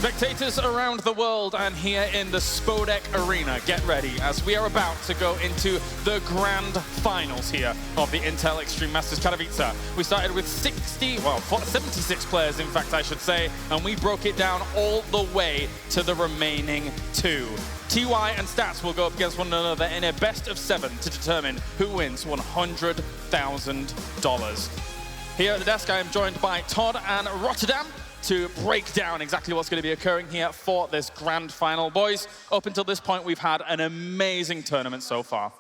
Spectators around the world and here in the Spodek Arena, get ready as we are about to go into the grand finals here of the Intel Extreme Masters Katowice. We started with 76 players, in fact, I should say, and we broke it down all the way to the remaining two. TY and Stats will go up against one another in a best of 7 to determine who wins $100,000. Here at the desk, I am joined by Todd and Rotterdam to break down exactly what's going to be occurring here for this grand final. Boys, up until this point, we've had an amazing tournament so far.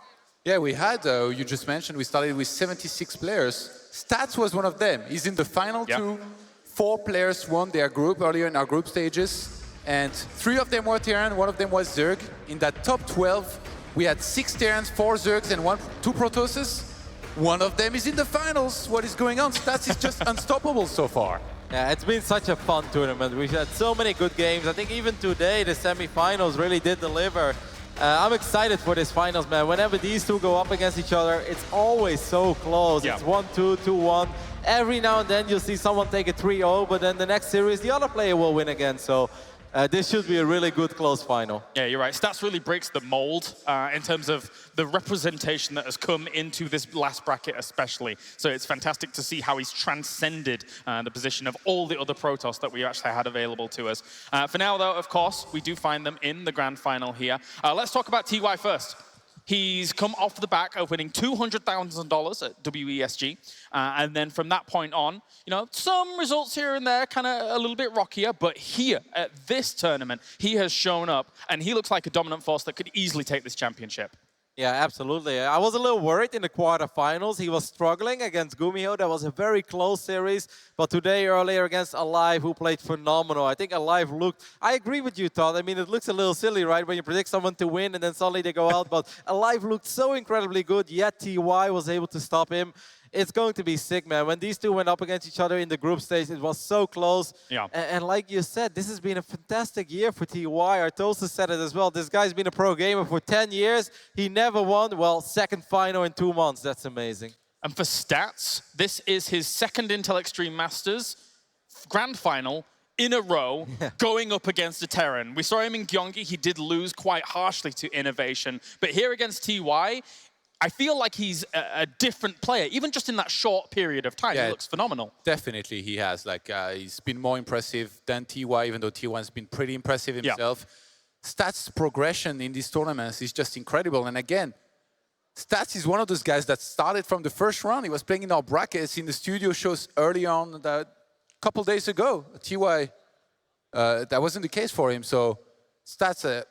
Yeah, we had, you just mentioned, we started with 76 players. Stats was one of them. He's in the final two. 4 players won their group earlier in our group stages. And 3 of them were Terran, 1 of them was Zerg. In that top 12, we had 6 Terrans, 4 Zergs, and 2 Protosses. 1 of them is in the finals. What is going on? Stats is just unstoppable so far. Yeah, it's been such a fun tournament. We've had so many good games. I think even today, the semifinals really did deliver. I'm excited for this finals, man. Whenever these two go up against each other, it's always so close. It's 1-2, 2-1. Every now and then, you'll see someone take a 3-0, but then the next series, the other player will win again. So this should be a really good close final. Yeah, you're right. Stats really breaks the mold in terms of the representation that has come into this last bracket especially. So it's fantastic to see how he's transcended the position of all the other Protoss that we actually had available to us. For now, though, of course, we do find them in the grand final here. Let's talk about TY first. He's come off the back opening $200,000 at WESG. And then from that point on, you know, some results here and there, kind of a little bit rockier. But here at this tournament, he has shown up and he looks like a dominant force that could easily take this championship. Yeah, absolutely. I was a little worried in the quarterfinals. He was struggling against Gumiho. That was a very close series. But today, earlier against Alive, who played phenomenal. I think Alive looked... I agree with you, Todd. I mean, it looks a little silly, right? When you predict someone to win and then suddenly they go out. But Alive looked so incredibly good, yet TY was able to stop him. It's going to be sick, man. When these two went up against each other in the group stage, it was so close. Yeah. And like you said, this has been a fantastic year for TY. Artosa said it as well. This guy's been a pro gamer for 10 years. He never won. Well, second final in 2 months. That's amazing. And for Stats, this is his second Intel Extreme Masters grand final in a row, going up against a Terran. We saw him in Gyeonggi. He did lose quite harshly to Innovation. But here against TY, I feel like he's a different player, even just in that short period of time. Yeah, he looks phenomenal. Definitely he has. Like, he's been more impressive than TY, even though TY's been pretty impressive himself. Stats' progression in these tournaments is just incredible. And again, Stats is one of those guys that started from the first round. He was playing in our brackets in the studio shows early on a couple days ago. TY, that wasn't the case for him. So Stats,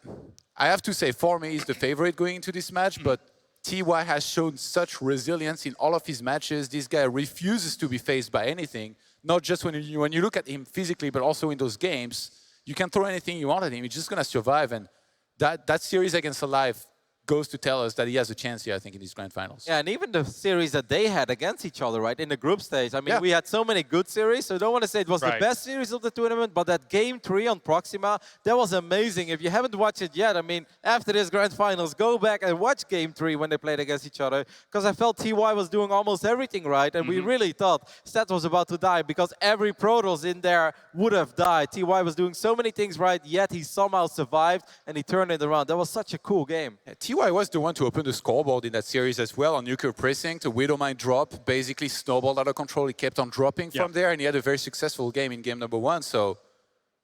I have to say, for me, he's the favorite going into this match. But TY has shown such resilience in all of his matches. This guy refuses to be faced by anything, not just when you look at him physically, but also in those games. You can throw anything you want at him. He's just going to survive. And that series against Alive goes to tell us that he has a chance here, I think, in these grand finals. Yeah, and even the series that they had against each other, right, in the group stage. I mean, we had so many good series, so I don't want to say it was the best series of the tournament, but that Game 3 on Proxima, that was amazing. If you haven't watched it yet, I mean, after this grand finals, go back and watch Game 3 when they played against each other, because I felt TY was doing almost everything right, and we really thought Stats was about to die, because every Protoss in there would have died. TY was doing so many things right, yet he somehow survived, and he turned it around. That was such a cool game. Yeah, TY was the one to open the scoreboard in that series as well on Nuclear Precinct. A Widowmine drop basically snowballed out of control. He kept on dropping from there, and he had a very successful game in game number 1. So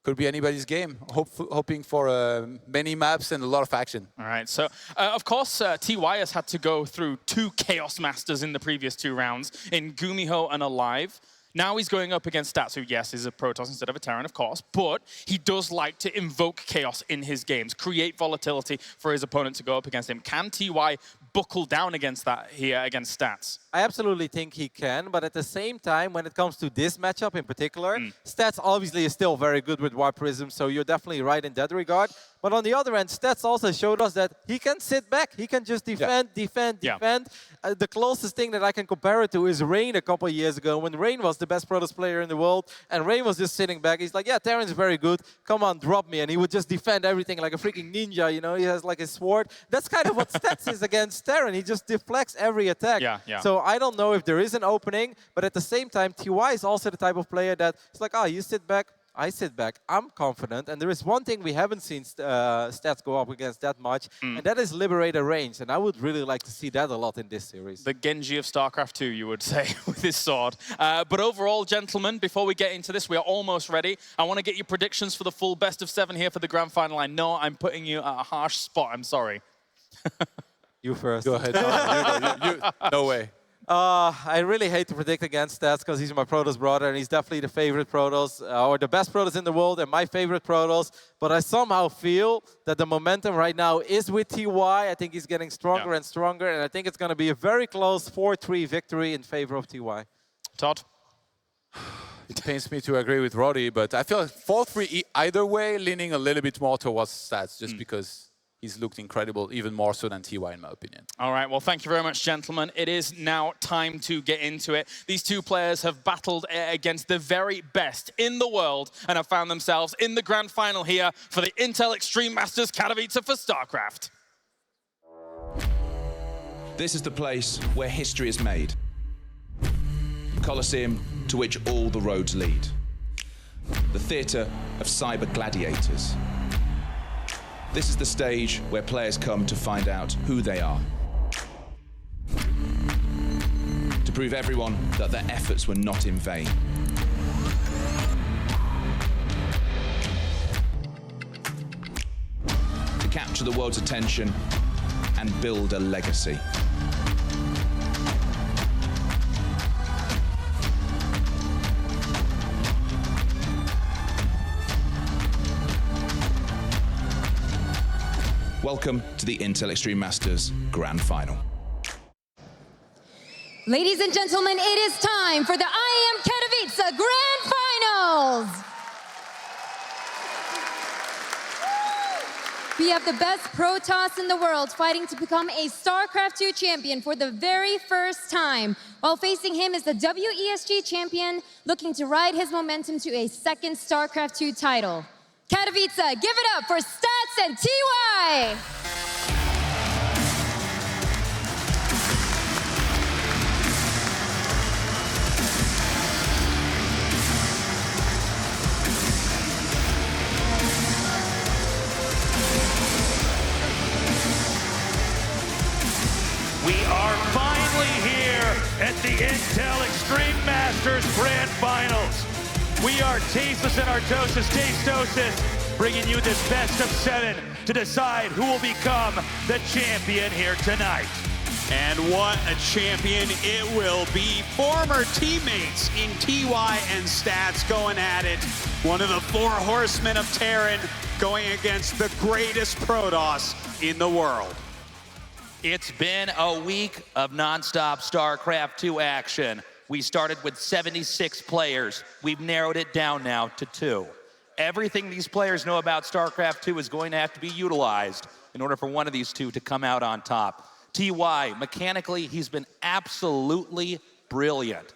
could be anybody's game. Hoping for many maps and a lot of action. All right. So, of course, TY has had to go through 2 Chaos Masters in the previous 2 rounds in Gumiho and Alive. Now he's going up against Stats, who, yes, is a Protoss instead of a Terran, of course, but he does like to invoke chaos in his games, create volatility for his opponent to go up against him. Can TY buckle down against that here against Stats? I absolutely think he can, but at the same time, when it comes to this matchup in particular, Stats obviously is still very good with Warp Prism, so you're definitely right in that regard. But on the other end, Stats also showed us that he can sit back. He can just defend, defend. The closest thing that I can compare it to is Rain a couple of years ago, when Rain was the best Protoss player in the world, and Rain was just sitting back. He's like, yeah, Terran's very good. Come on, drop me. And he would just defend everything like a freaking ninja, you know? He has like a sword. That's kind of what Stats is against Terran. He just deflects every attack. So I don't know if there is an opening, but at the same time, TY is also the type of player that it's like, oh, you sit back, I sit back, I'm confident, and there is one thing we haven't seen Stats go up against that much, and that is Liberator range, and I would really like to see that a lot in this series. The Genji of StarCraft 2, you would say, with his sword. But overall, gentlemen, before we get into this, we are almost ready. I want to get your predictions for the full best of 7 here for the grand final. I know I'm putting you at a harsh spot, I'm sorry. You first. Go ahead. No way. I really hate to predict against Stats because he's my Protoss brother and he's definitely the favorite Protoss or the best Protoss in the world and my favorite Protoss. But I somehow feel that the momentum right now is with TY. I think he's getting stronger and stronger, and I think it's going to be a very close 4-3 victory in favor of TY. Todd? It pains me to agree with Roddy, but I feel 4-3 either way, leaning a little bit more towards Stats just because he's looked incredible, even more so than TY, in my opinion. All right, well, thank you very much, gentlemen. It is now time to get into it. These two players have battled against the very best in the world and have found themselves in the grand final here for the Intel Extreme Masters Katowice for StarCraft. This is the place where history is made. Colosseum to which all the roads lead. The theatre of cyber gladiators. This is the stage where players come to find out who they are. To prove everyone that their efforts were not in vain. To capture the world's attention and build a legacy. Welcome to the Intel Extreme Masters Grand Final. Ladies and gentlemen, it is time for the IEM Katowice Grand Finals. We have the best Protoss in the world fighting to become a StarCraft 2 champion for the very first time. While facing him is the WESG champion looking to ride his momentum to a second StarCraft 2 title. Katowice, give it up for Stats and TY! We are finally here at the Intel Extreme Masters Grand Finals. We are Tasteless and Artosis Tastosis, bringing you this best of 7 to decide who will become the champion here tonight. And what a champion it will be. Former teammates in TY and Stats going at it. One of the 4 horsemen of Terran going against the greatest Protoss in the world. It's been a week of nonstop StarCraft 2 action. We started with 76 players. We've narrowed it down now to 2. Everything these players know about StarCraft 2 is going to have to be utilized in order for one of these 2 to come out on top. TY, mechanically, he's been absolutely brilliant.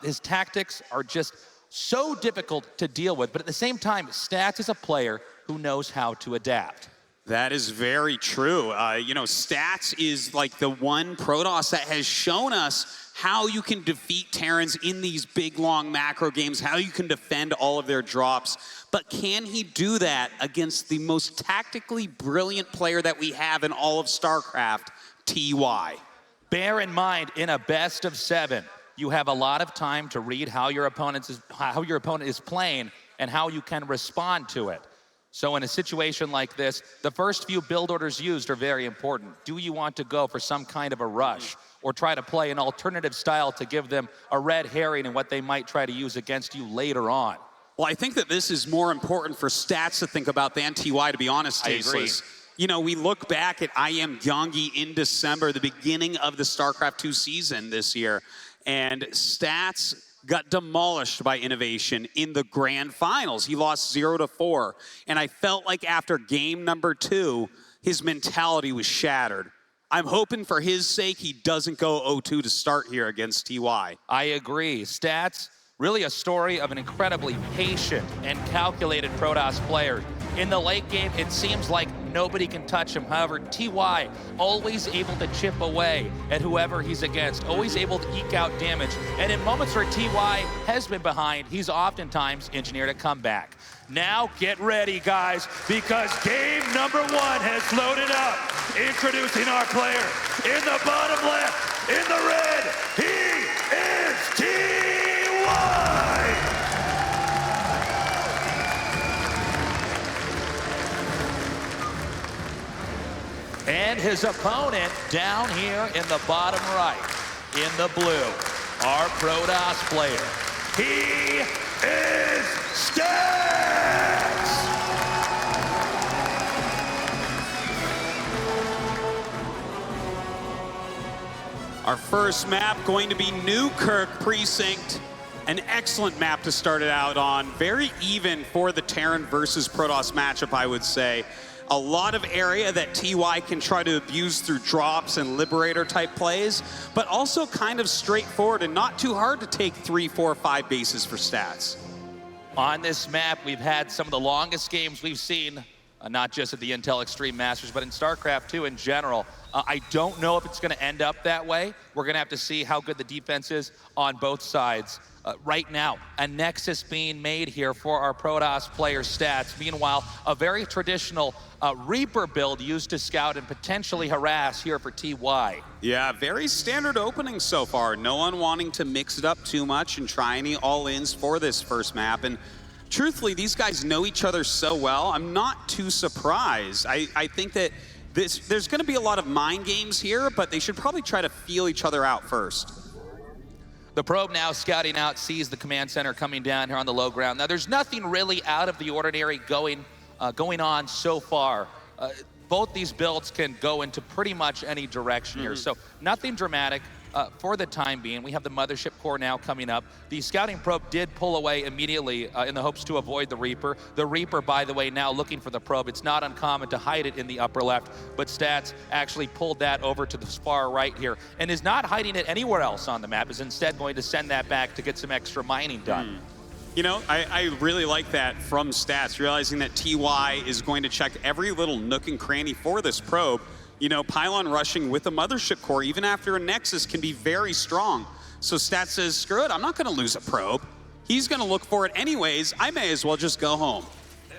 His tactics are just so difficult to deal with, but at the same time, Stats is a player who knows how to adapt. That is very true. You know, Stats is like the one Protoss that has shown us how you can defeat Terrans in these big, long macro games, how you can defend all of their drops. But can he do that against the most tactically brilliant player that we have in all of StarCraft, TY? Bear in mind, in a best of 7, you have a lot of time to read how your opponent is playing and how you can respond to it. So in a situation like this, the first few build orders used are very important. Do you want to go for some kind of a rush or try to play an alternative style to give them a red herring in what they might try to use against you later on? Well, I think that this is more important for Stats to think about than TY, to be honest, Tasteless. You know, we look back at IEM Gyeonggi in December, the beginning of the StarCraft 2 season this year, and Stats got demolished by Innovation in the grand finals. He lost 0-4. And I felt like after game number 2, his mentality was shattered. I'm hoping for his sake he doesn't go 0-2 to start here against TY. I agree. Stats, really a story of an incredibly patient and calculated Protoss player. In the late game, it seems like nobody can touch him. However, TY always able to chip away at whoever he's against, always able to eke out damage. And in moments where TY has been behind, he's oftentimes engineered a comeback. Now get ready, guys, because game number 1 has loaded up. Introducing our player in the bottom left, in the red, he is TY! And his opponent down here in the bottom right, in the blue, our Protoss player. He is Stats! Our first map going to be Newkirk Precinct. An excellent map to start it out on. Very even for the Terran versus Protoss matchup, I would say. A lot of area that TY can try to abuse through drops and Liberator type plays, but also kind of straightforward and not too hard to take 3, 4, 5 bases for Stats. On this map, we've had some of the longest games we've seen, not just at the Intel Extreme Masters, but in StarCraft 2 in general. I don't know if it's going to end up that way. We're going to have to see how good the defense is on both sides. Right now, a Nexus being made here for our Protoss player Stats. Meanwhile, a very traditional Reaper build used to scout and potentially harass here for TY. Yeah, very standard opening so far. No one wanting to mix it up too much and try any all-ins for this first map. And truthfully, these guys know each other so well, I'm not too surprised. I think that there's going to be a lot of mind games here, but they should probably try to feel each other out first. The probe now scouting out, sees the command center coming down here on the low ground. Now, there's nothing really out of the ordinary going on so far. Both these builds can go into pretty much any direction here, so nothing dramatic. For the time being, we have the mothership core now coming up. The scouting probe did pull away immediately in the hopes to avoid the Reaper. The Reaper, by the way, now looking for the probe. It's not uncommon to hide it in the upper left, but Stats actually pulled that over to the far right here and is not hiding it anywhere else on the map, is instead going to send that back to get some extra mining done. You know, I really like that from Stats, realizing that TY is going to check every little nook and cranny for this probe. You know, pylon rushing with a mothership core, even after a Nexus, can be very strong. So Stats says, screw it, I'm not gonna lose a probe. He's gonna look for it anyways. I may as well just go home.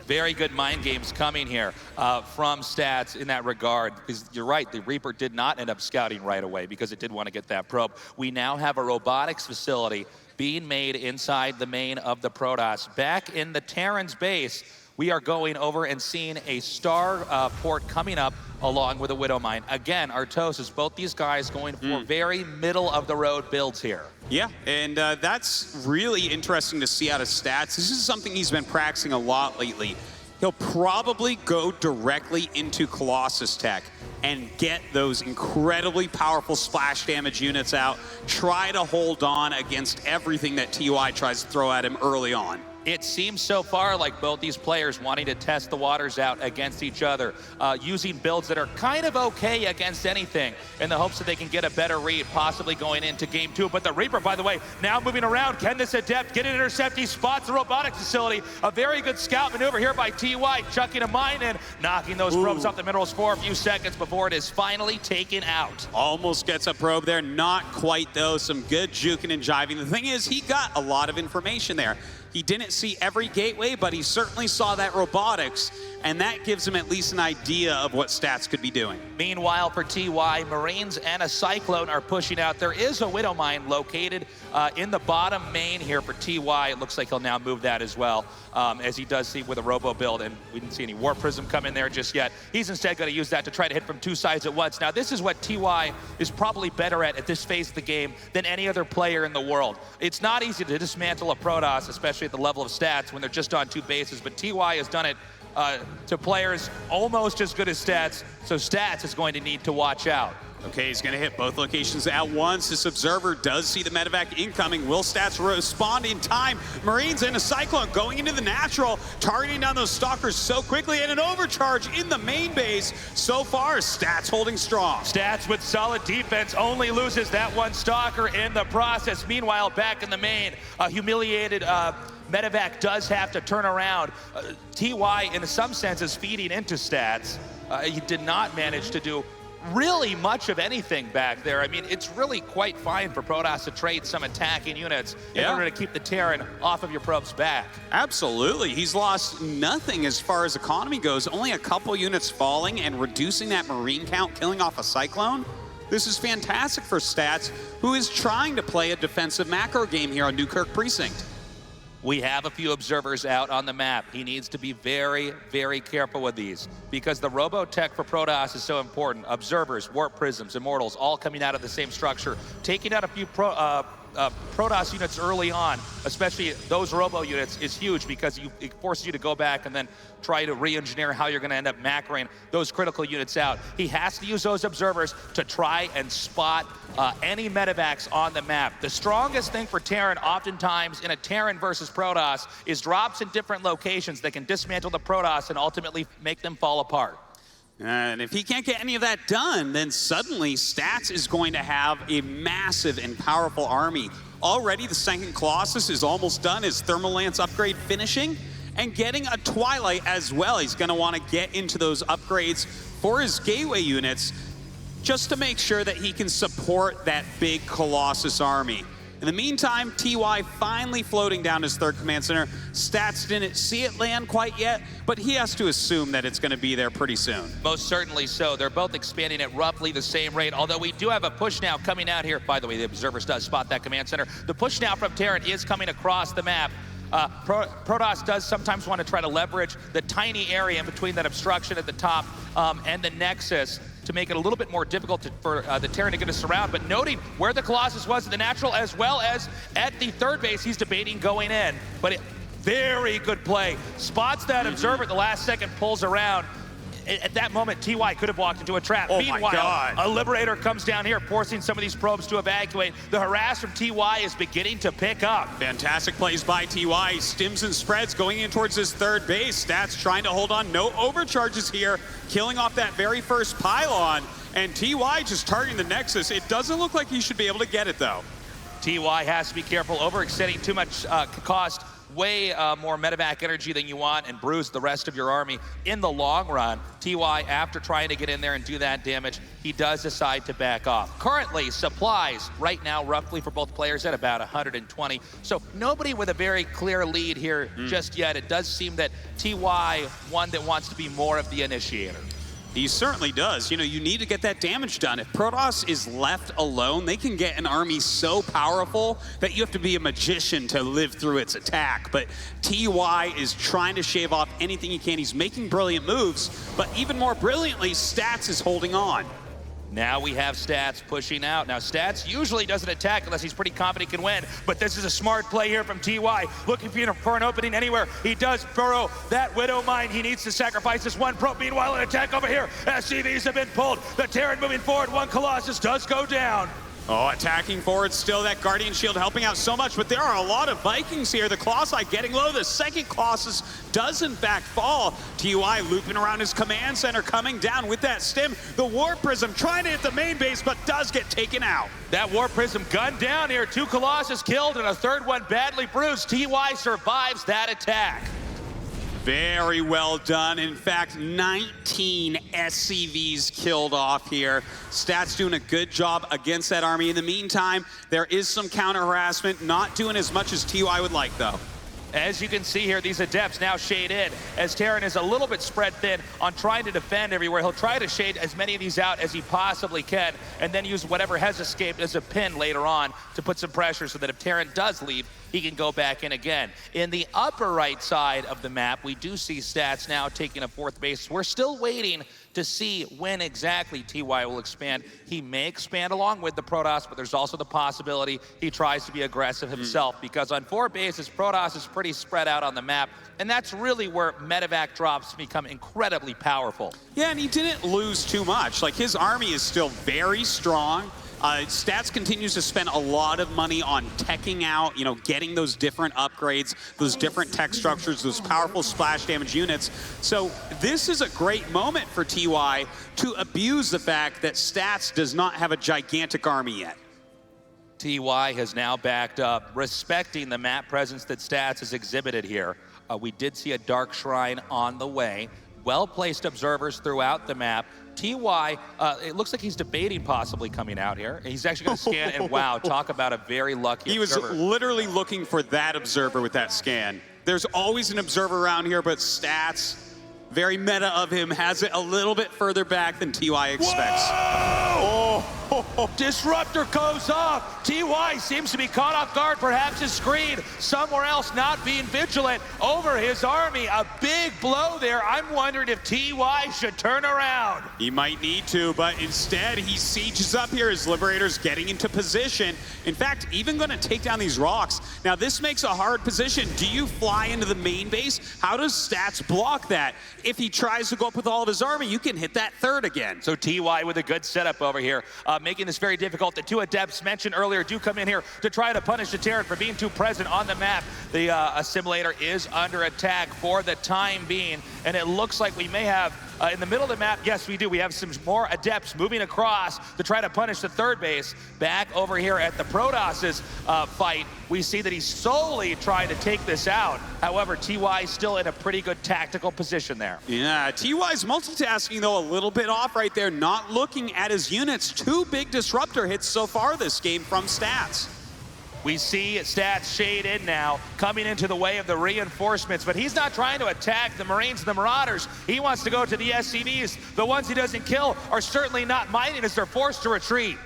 Very good mind games coming here from Stats in that regard. Because you're right, the Reaper did not end up scouting right away because it did want to get that probe. We now have a robotics facility being made inside the main of the Protoss. Back in the Terran's base, we are going over and seeing a star port coming up along with a Widow Mine. Again, Artosis, both these guys going for very middle of the road builds here. Yeah, and that's really interesting to see out of Stats. This is something he's been practicing a lot lately. He'll probably go directly into Colossus Tech and get those incredibly powerful splash damage units out, try to hold on against everything that TY tries to throw at him early on. It seems so far like both these players wanting to test the waters out against each other, using builds that are kind of okay against anything in the hopes that they can get a better read, possibly going into game 2. But the Reaper, by the way, now moving around. Can this Adept get an intercept? He spots the robotics facility. A very good scout maneuver here by TY, chucking a mine in, knocking those probes off the minerals for a few seconds before it is finally taken out. Almost gets a probe there, not quite though. Some good juking and jiving. The thing is, he got a lot of information there. He didn't see every gateway, but he certainly saw that robotics, and that gives him at least an idea of what Stats could be doing. Meanwhile, for TY, Marines and a Cyclone are pushing out. There is a Widow Mine located in the bottom main here for TY. It looks like he'll now move that as well, as he does see with a Robo build, and we didn't see any War Prism come in there just yet. He's instead going to use that to try to hit from 2 sides at once. Now, this is what TY is probably better at this phase of the game than any other player in the world. It's not easy to dismantle a Protoss, especially at the level of Stats when they're just on 2 bases, but TY has done it to players almost as good as Stats, so Stats is going to need to watch out. Okay, he's going to hit both locations at once. This observer does see the medevac incoming. Will Stats respond in time? Marines and a Cyclone going into the natural, targeting down those stalkers so quickly, and an overcharge in the main base. So far, Stats holding strong. Stats with solid defense only loses that one stalker in the process. Meanwhile, back in the main, a humiliated medevac does have to turn around. TY, in some sense, is feeding into Stats. he did not manage to do really much of anything back there. I mean, it's really quite fine for Protoss to trade some attacking units in order to keep the Terran off of your probes back. Absolutely. He's lost nothing as far as economy goes. Only a couple units falling and reducing that Marine count, killing off a Cyclone. This is fantastic for Stats, who is trying to play a defensive macro game here on Newkirk Precinct. We have a few observers out on the map. He needs to be very, very careful with these because the Robotech for Protoss is so important. Observers, Warp Prisms, Immortals, all coming out of the same structure. Taking out a few Protoss units early on, especially those Robo units, is huge because it forces you to go back and then try to re-engineer how you're going to end up macroing those critical units out. He has to use those observers to try and spot any medevacs on the map. The strongest thing for Terran oftentimes in a Terran versus Protoss is drops in different locations that can dismantle the Protoss and ultimately make them fall apart. And if he can't get any of that done, then suddenly Stats is going to have a massive and powerful army. Already the second Colossus is almost done, his Thermal Lance upgrade finishing, and getting a Twilight as well. He's going to want to get into those upgrades for his Gateway units just to make sure that he can support that big Colossus army. In the meantime, TY finally floating down his third command center. Stats didn't see it land quite yet, but he has to assume that it's going to be there pretty soon. Most certainly so. They're both expanding at roughly the same rate, although we do have a push now coming out here. By the way, the observers does spot that command center. The push now from Terran is coming across the map. Protoss does sometimes want to try to leverage the tiny area in between that obstruction at the top and the Nexus to make it a little bit more difficult for the Terran to get us around. But noting where the Colossus was in the natural as well as at the third base, he's debating going in. But very good play. Spots that observer at the last second, pulls around. At that moment, TY could have walked into a trap. Meanwhile, a Liberator comes down here, forcing some of these probes to evacuate. The harass from TY is beginning to pick up. Fantastic plays by TY. Stims and spreads going in towards his third base. Stats trying to hold on. No overcharges here. Killing off that very first pylon. And TY just targeting the Nexus. It doesn't look like he should be able to get it, though. TY has to be careful. Overextending too much could cost way more medevac energy than you want and bruise the rest of your army in the long run. TY, after trying to get in there and do that damage, he does decide to back off. Currently, supplies right now roughly for both players at about 120. So nobody with a very clear lead here just yet. It does seem that TY, one that wants to be more of the initiator. He certainly does. You know, you need to get that damage done. If Protoss is left alone, they can get an army so powerful that you have to be a magician to live through its attack. But TY is trying to shave off anything he can. He's making brilliant moves, but even more brilliantly, Stats is holding on. Now we have Stats pushing out. Now Stats usually doesn't attack unless he's pretty confident he can win, but this is a smart play here from TY. Looking for an opening anywhere. He does burrow that Widow Mine. He needs to sacrifice this one probe. Meanwhile, an attack over here. SCVs have been pulled. The Terran moving forward. One Colossus does go down. Oh, attacking forward still. That Guardian Shield helping out so much, but there are a lot of Vikings here. The Colossi getting low. The second Colossus does in fact fall. TY looping around his command center, coming down with that stim. The Warp Prism trying to hit the main base, but does get taken out. That Warp Prism gunned down here. 2 Colossus killed and a third one badly bruised. TY survives that attack. Very well done. In fact, 19 SCVs killed off here. Stats doing a good job against that army. In the meantime, there is some counter harassment, not doing as much as TY would like, though. As you can see here, these Adepts now shade in. As Terran is a little bit spread thin on trying to defend everywhere, he'll try to shade as many of these out as he possibly can, and then use whatever has escaped as a pin later on to put some pressure so that if Terran does leave, he can go back in again. In the upper right side of the map, we do see Stats now taking a fourth base. We're still waiting to see when exactly TY will expand. He may expand along with the Protoss, but there's also the possibility he tries to be aggressive himself, because on 4 bases, Protoss is pretty spread out on the map, and that's really where medevac drops become incredibly powerful. Yeah, and he didn't lose too much. Like, his army is still very strong. Stats continues to spend a lot of money on teching out, you know, getting those different upgrades, those different tech structures, those powerful splash damage units. So this is a great moment for TY to abuse the fact that Stats does not have a gigantic army yet. TY has now backed up, respecting the map presence that Stats has exhibited here. We did see a Dark Shrine on the way. well-placed observers throughout the map. TY, it looks like he's debating possibly coming out here. He's actually going to scan, and wow, talk about a very lucky observer. He was literally looking for that observer with that scan. There's always an observer around here, but Stats, very meta of him, has it a little bit further back than TY expects. Whoa! Oh. Disruptor goes off. TY seems to be caught off guard, perhaps his screen somewhere else, not being vigilant over his army. A big blow there. I'm wondering if TY should turn around. He might need to, but instead he sieges up here. His Liberators getting into position. In fact, even going to take down these rocks. Now this makes a hard position. Do you fly into the main base? How does Stats block that? If he tries to go up with all of his army, you can hit that third again. So TY with a good setup over here, making this very difficult. The two Adepts mentioned earlier do come in here to try to punish the Terran for being too present on the map. The Assimilator is under attack for the time being, and it looks like we may have in the middle of the map, yes, we do. We have some more Adepts moving across to try to punish the third base. Back over here at the Protoss's fight, we see that he's solely trying to take this out. However, TY still in a pretty good tactical position there. Yeah, TY's multitasking, though, a little bit off right there, not looking at his units. 2 big disruptor hits so far this game from Stats. We see Stats shade in now, coming into the way of the reinforcements, but he's not trying to attack the Marines and the Marauders. He wants to go to the SCVs. The ones he doesn't kill are certainly not mining as they're forced to retreat.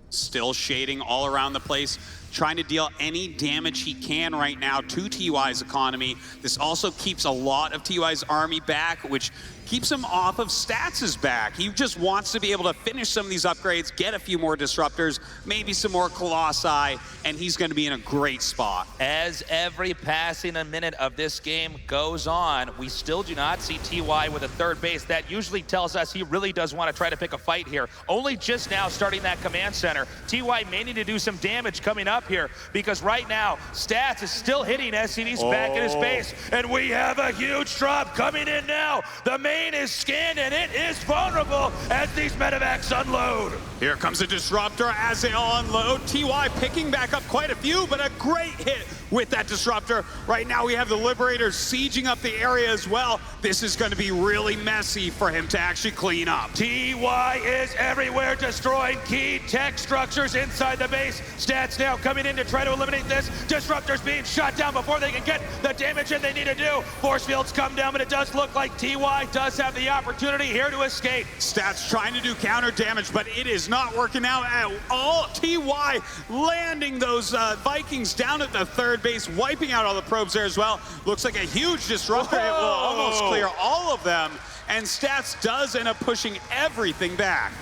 Still shading all around the place, trying to deal any damage he can right now to TY's economy. This also keeps a lot of TY's army back, which keeps him off of Stats' back. He just wants to be able to finish some of these upgrades, get a few more disruptors, maybe some more Colossi, and he's going to be in a great spot. As every passing a minute of this game goes on, we still do not see TY with a third base. That usually tells us he really does want to try to pick a fight here. Only just now starting that command center. TY may need to do some damage coming up here, because right now, Stats is still hitting SCVs back in his base, and we have a huge drop coming in now. The main is scanned, and it is vulnerable as these medevacs unload. Here comes a disruptor as they all unload. TY picking back up quite a few, but a great hit with that disruptor. Right now we have the Liberators sieging up the area as well. This is going to be really messy for him to actually clean up. TY is everywhere, destroying key tech structures inside the base. Stats now coming in to try to eliminate this. Disruptors being shot down before they can get the damage that they need to do. Force fields come down, but it does look like TY does have the opportunity here to escape. Stats trying to do counter damage, but it is not working out at all. TY landing those Vikings down at the third base, wiping out all the probes there as well. Looks like a huge disruptor. It will almost clear all of them, and Stats does end up pushing everything back.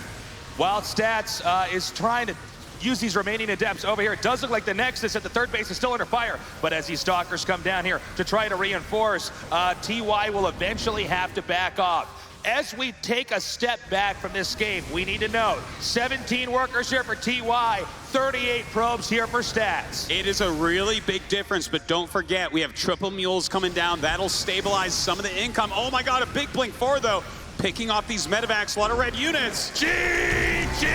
While Stats is trying to use these remaining Adepts over here, it does look like the Nexus at the third base is still under fire, but as these Stalkers come down here to try to reinforce, TY will eventually have to back off. As we take a step back from this game, we need to note 17 workers here for TY, 38 probes here for Stats. It is a really big difference, but don't forget, we have triple mules coming down. That'll stabilize some of the income. Oh my God, a big blink forward though. Picking off these medevacs, a lot of red units. GG!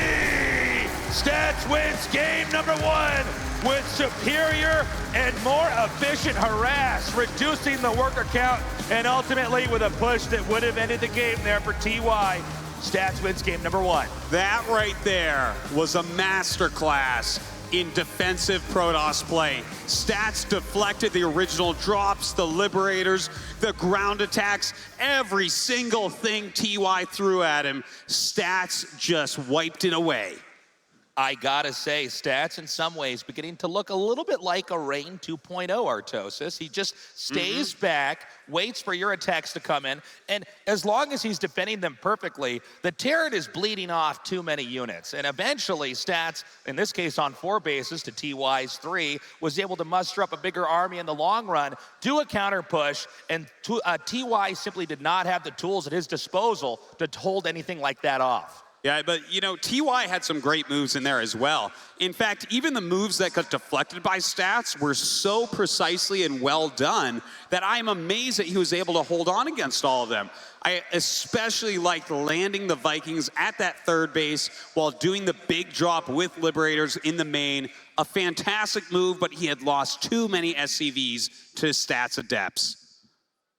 Stats wins game number 1 with superior and more efficient harass, reducing the worker count, and ultimately with a push that would have ended the game there for TY. Stats wins game number 1. That right there was a masterclass in defensive Protoss play. Stats deflected the original drops, the Liberators, the ground attacks, every single thing TY threw at him. Stats just wiped it away. I gotta say, Stats in some ways beginning to look a little bit like a Rain 2.0 Artosis. He just stays back, waits for your attacks to come in, and as long as he's defending them perfectly, the Terran is bleeding off too many units. And eventually, Stats, in this case on 4 bases to TY's 3, was able to muster up a bigger army in the long run, do a counter push, and TY simply did not have the tools at his disposal to hold anything like that off. Yeah, but you know, TY had some great moves in there as well. In fact, even the moves that got deflected by Stats were so precisely and well done that I'm amazed that he was able to hold on against all of them. I especially liked landing the Vikings at that third base while doing the big drop with Liberators in the main. A fantastic move, but he had lost too many SCVs to Stats Adepts.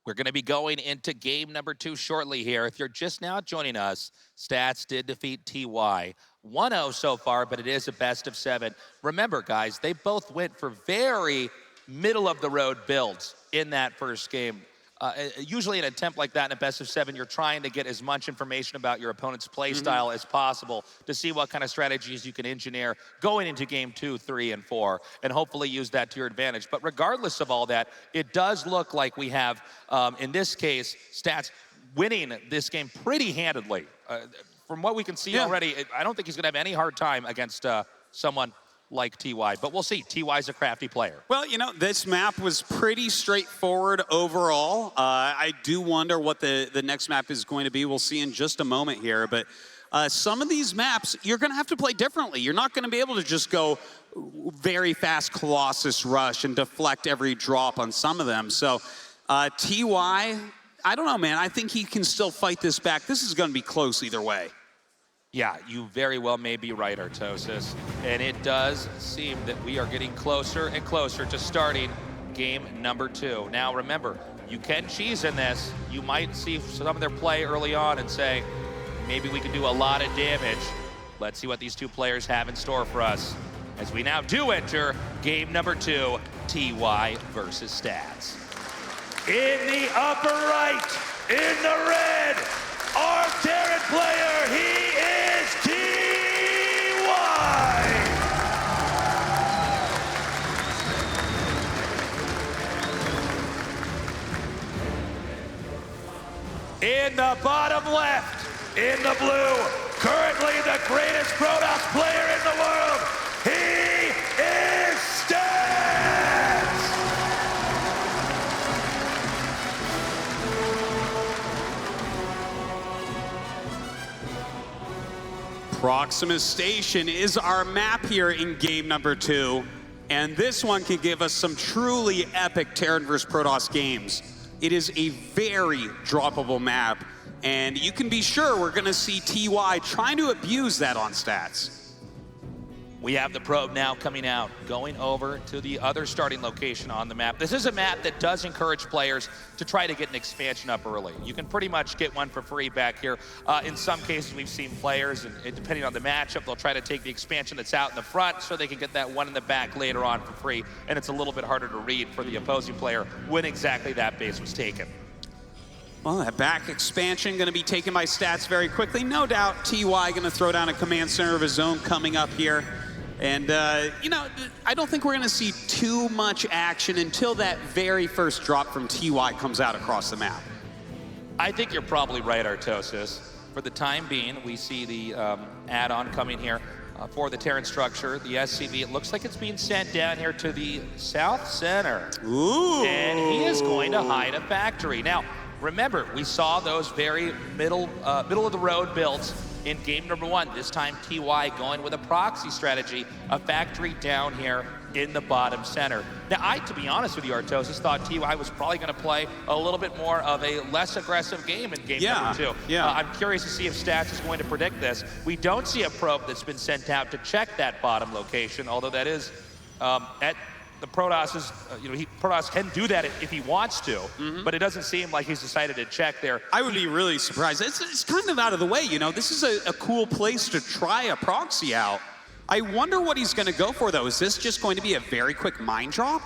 We're going to be going into game number 2 shortly here. If you're just now joining us, Stats did defeat TY. 1-0 so far, but it is a best of 7. Remember, guys, they both went for very middle-of-the-road builds in that first game. Usually an attempt like that in a best of 7, you're trying to get as much information about your opponent's play style as possible to see what kind of strategies you can engineer going into game 2, 3, and 4, and hopefully use that to your advantage. But regardless of all that, it does look like we have, in this case, Stats winning this game pretty handedly. From what we can see already, I don't think he's going to have any hard time against someone like TY, but we'll see. TY's a crafty player. Well, you know, this map was pretty straightforward overall. I do wonder what the next map is going to be. We'll see in just a moment here, but some of these maps, you're going to have to play differently. You're not going to be able to just go very fast Colossus Rush and deflect every drop on some of them. So TY, I don't know, man. I think he can still fight this back. This is going to be close either way. Yeah, you very well may be right, Artosis. And it does seem that we are getting closer and closer to starting game number 2. Now, remember, you can cheese in this. You might see some of their play early on and say, maybe we can do a lot of damage. Let's see what these two players have in store for us as we now do enter game number 2, TY versus Stats. In the upper right, in the red, our Terran player, he is TY! In the bottom left, in the blue, currently the greatest Protoss player in the world, he is Stats! Proxima Station is our map here in game number 2, and this one can give us some truly epic Terran vs. Protoss games. It is a very droppable map, and you can be sure we're going to see TY trying to abuse that on Stats. We have the probe now coming out, going over to the other starting location on the map. This is a map that does encourage players to try to get an expansion up early. You can pretty much get one for free back here. In some cases, we've seen players, and depending on the matchup, they'll try to take the expansion that's out in the front so they can get that one in the back later on for free, and it's a little bit harder to read for the opposing player when exactly that base was taken. Well, that back expansion going to be taken by Stats very quickly. No doubt TY going to throw down a command center of his own coming up here. And, you know, I don't think we're going to see too much action until that very first drop from TY comes out across the map. I think you're probably right, Artosis. For the time being, we see the add-on coming here for the Terran structure, the SCV. It looks like it's being sent down here to the south center. Ooh. And he is going to hide a factory. Now, remember, we saw those very middle-of-the-road builds in game number 1. This time, TY going with a proxy strategy, a factory down here in the bottom center. Now, to be honest with you, Artosis, thought TY was probably going to play a little bit more of a less aggressive game in game number 2. Yeah. I'm curious to see if Stats is going to predict this. We don't see a probe that's been sent out to check that bottom location, although that is at the Protoss's, Protoss can do that if he wants to, but it doesn't seem like he's decided to check there. I would be really surprised. It's kind of out of the way, you know. This is a cool place to try a proxy out. I wonder what he's going to go for, though. Is this just going to be a very quick mine drop?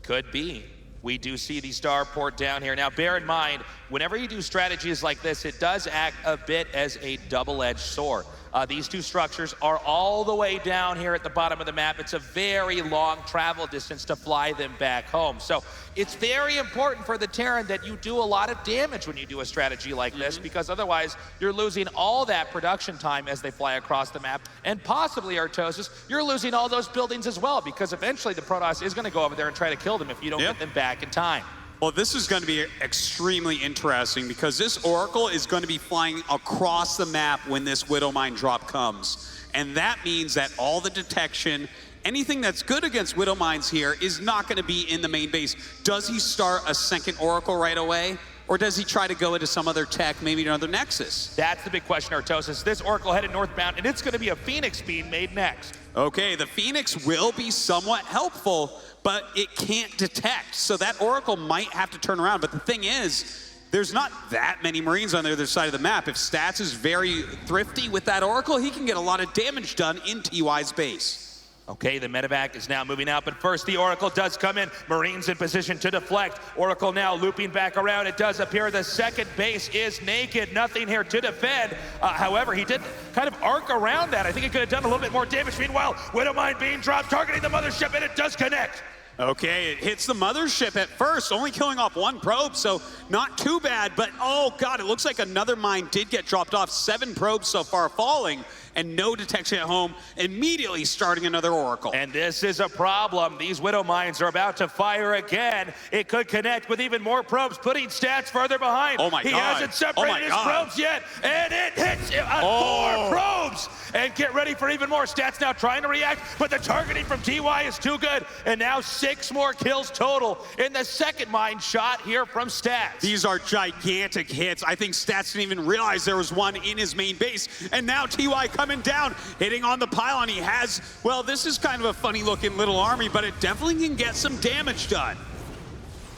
Could be. We do see the starport down here. Now, bear in mind, whenever you do strategies like this, it does act a bit as a double-edged sword. These two structures are all the way down here at the bottom of the map. It's a very long travel distance to fly them back home. So it's very important for the Terran that you do a lot of damage when you do a strategy like this, because otherwise you're losing all that production time as they fly across the map, and possibly, Artosis, you're losing all those buildings as well, because eventually the Protoss is going to go over there and try to kill them if you don't get them back in time. Well, this is going to be extremely interesting because this Oracle is going to be flying across the map when this Widow Mine drop comes. And that means that all the detection, anything that's good against Widow Mines here is not going to be in the main base. Does he start a second Oracle right away? or does he try to go into some other tech, maybe another Nexus? That's the big question, Artosis. This Oracle headed northbound, and it's going to be a Phoenix being made next. Okay, the Phoenix will be somewhat helpful, but it can't detect, so that Oracle might have to turn around. But the thing is, there's not that many Marines on the other side of the map. If Stats is very thrifty with that Oracle, he can get a lot of damage done in TY's base. Okay, the medevac is now moving out, but first the Oracle does come in. Marines in position to deflect. Oracle now looping back around. It does appear the second base is naked. Nothing here to defend. However, he did kind of arc around that. I think he could have done a little bit more damage. Meanwhile, Widowmine being dropped, targeting the mothership, and it does connect. Okay, it hits the mothership at first, only killing off one probe, so not too bad, but oh god, it looks like another mine did get dropped off. 7 probes so far falling, and no detection at home, immediately starting another Oracle. And this is a problem. These Widow mines are about to fire again. It could connect with even more probes, putting Stats further behind. Oh my god. He hasn't separated his probes yet, and it hits 4 probes. And get ready for even more. Stats now trying to react, but the targeting from TY is too good. And now 6 more kills total in the second mine shot here from Stats. These are gigantic hits. I think Stats didn't even realize there was one in his main base. And now TY coming down, hitting on the pylon. He has, well, this is kind of a funny looking little army, but it definitely can get some damage done.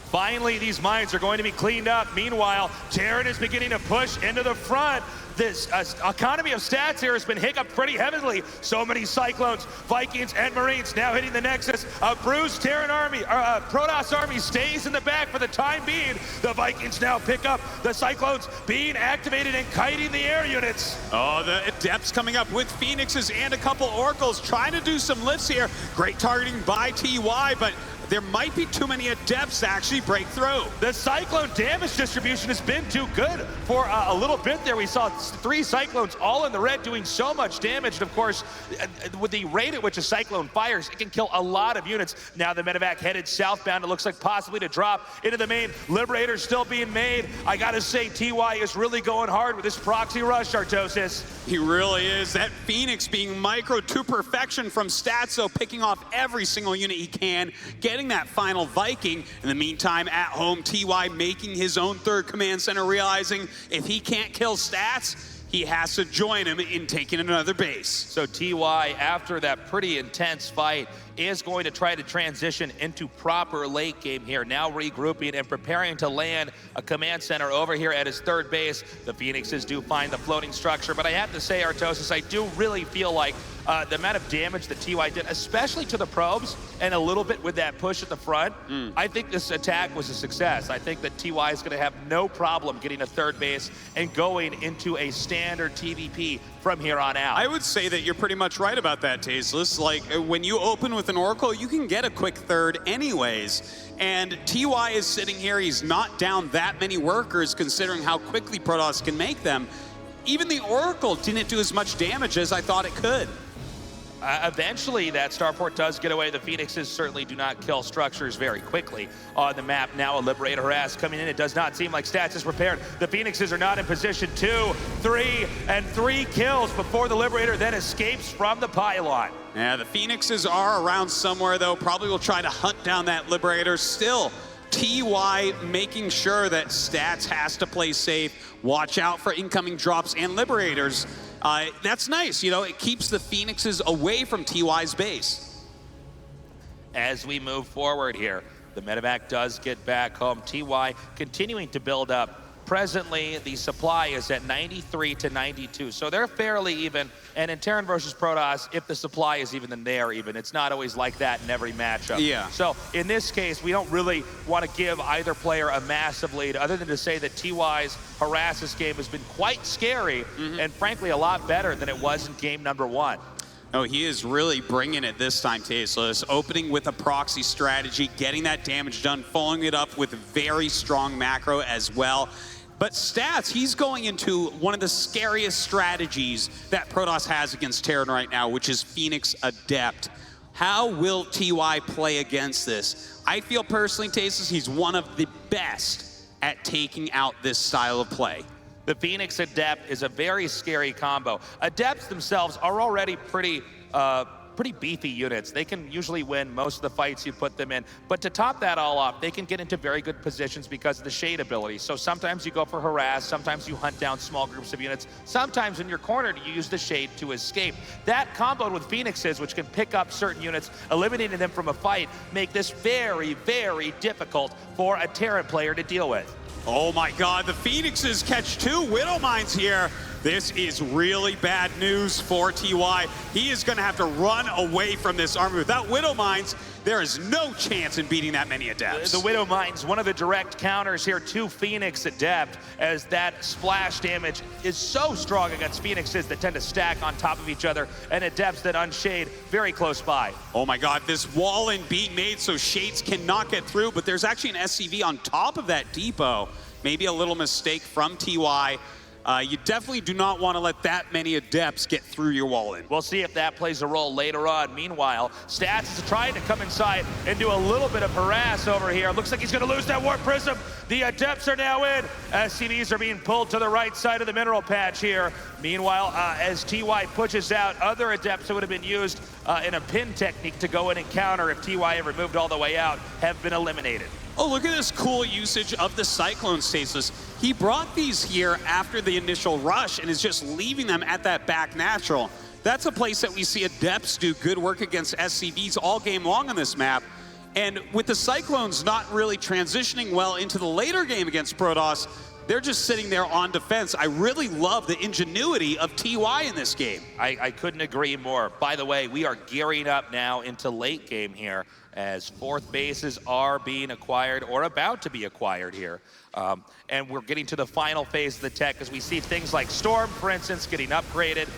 Finally, these mines are going to be cleaned up. Meanwhile, Terran is beginning to push into the front. This economy of Stats here has been hiccuped pretty heavily. So many Cyclones, Vikings, and Marines now hitting the Nexus. A bruised Terran army, Protoss army stays in the back for the time being. The Vikings now pick up the Cyclones being activated and kiting the air units. Oh, the Adepts coming up with Phoenixes and a couple Oracles trying to do some lifts here. Great targeting by TY, but there might be too many Adepts to actually break through. The Cyclone damage distribution has been too good for a little bit there. We saw 3 Cyclones all in the red doing so much damage. And of course, with the rate at which a Cyclone fires, it can kill a lot of units. Now the medevac headed southbound. It looks like possibly to drop into the main. Liberator's still being made. I gotta say, TY is really going hard with this proxy rush, Artosis. He really is. That Phoenix being micro to perfection from Statso, picking off every single unit he can, getting that final Viking. In the meantime, at home, TY making his own 3rd command center, realizing if he can't kill Stats, he has to join him in taking another base. So TY, after that pretty intense fight, is going to try to transition into proper late game here. Now regrouping and preparing to land a command center over here at his 3rd base. The Phoenixes do find the floating structure, but I have to say, Artosis, I do really feel like the amount of damage that TY did, especially to the probes, and a little bit with that push at the front, I think this attack was a success. I think that TY is going to have no problem getting a 3rd base and going into a standard TVP from here on out. I would say that you're pretty much right about that, Tasteless. Like, when you open with an Oracle, you can get a quick 3rd anyways. And TY is sitting here, he's not down that many workers considering how quickly Protoss can make them. Even the Oracle didn't do as much damage as I thought it could. Eventually, that starport does get away. The Phoenixes certainly do not kill structures very quickly on the map. Now a Liberator harass coming in. It does not seem like Stats is prepared. The Phoenixes are not in position. 2, 3, and 3 kills before the Liberator then escapes from the pylon. Yeah, the Phoenixes are around somewhere, though. Probably will try to hunt down that Liberator. Still, TY making sure that Stats has to play safe, watch out for incoming drops and Liberators. That's nice, you know, it keeps the Phoenixes away from TY's base. As we move forward here, the medevac does get back home. TY continuing to build up. Presently, the supply is at 93 to 92, so they're fairly even. And in Terran versus Protoss, if the supply is even, then they're even. It's not always like that in every matchup. Yeah. So in this case, we don't really want to give either player a massive lead, other than to say that TY's Harassus game has been quite scary, and frankly, a lot better than it was in game number 1. Oh, he is really bringing it this time, Tasteless. Opening with a proxy strategy, getting that damage done, following it up with very strong macro as well. But Stats, he's going into one of the scariest strategies that Protoss has against Terran right now, which is Phoenix Adept. How will TY play against this? I feel personally, Tasteless, he's one of the best at taking out this style of play. The Phoenix Adept is a very scary combo. Adepts themselves are already pretty pretty beefy units. They can usually win most of the fights you put them in. But to top that all off, they can get into very good positions because of the shade ability. So sometimes you go for harass, sometimes you hunt down small groups of units, sometimes in your corner you use the shade to escape. That comboed with Phoenixes, which can pick up certain units, eliminating them from a fight, make this very, very difficult for a Terran player to deal with. Oh my God, the Phoenixes catch 2 Widow Mines here. This is really bad news for TY. He is gonna have to run away from this army. Without Widow Mines, there is no chance in beating that many Adepts. The Widow Mines, one of the direct counters here to Phoenix Adept, as that splash damage is so strong against Phoenixes that tend to stack on top of each other, and Adepts that unshade very close by. Oh my God, this wall and beat made so Shades cannot get through, but there's actually an SCV on top of that depot. Maybe a little mistake from TY. You definitely do not want to let that many Adepts get through your wall in. We'll see if that plays a role later on. Meanwhile, Stats is trying to come inside and do a little bit of harass over here. Looks like he's going to lose that Warp Prism. The Adepts are now in. SCVs are being pulled to the right side of the mineral patch here. Meanwhile, as TY pushes out, other Adepts that would have been used in a pin technique to go in and counter if TY ever moved all the way out have been eliminated. Oh, look at this cool usage of the Cyclone Stasis. He brought these here after the initial rush and is just leaving them at that back natural. That's a place that we see Adepts do good work against SCVs all game long on this map. And with the Cyclones not really transitioning well into the later game against Protoss, they're just sitting there on defense. I really love the ingenuity of TY in this game. I couldn't agree more. By the way, we are gearing up now into late game here as fourth bases are being acquired or about to be acquired here. And we're getting to the final phase of the tech as we see things like Storm, for instance, getting upgraded,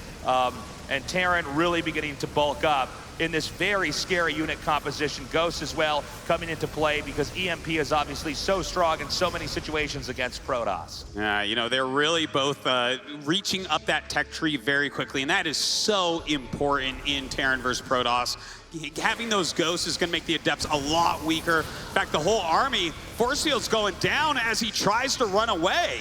and Terran really beginning to bulk up in this very scary unit composition. Ghost as well coming into play because EMP is obviously so strong in so many situations against Protoss. Yeah, you know, they're really both reaching up that tech tree very quickly, and that is so important in Terran versus Protoss. Having those ghosts is going to make the Adepts a lot weaker. In fact, the whole army, force field's going down as he tries to run away.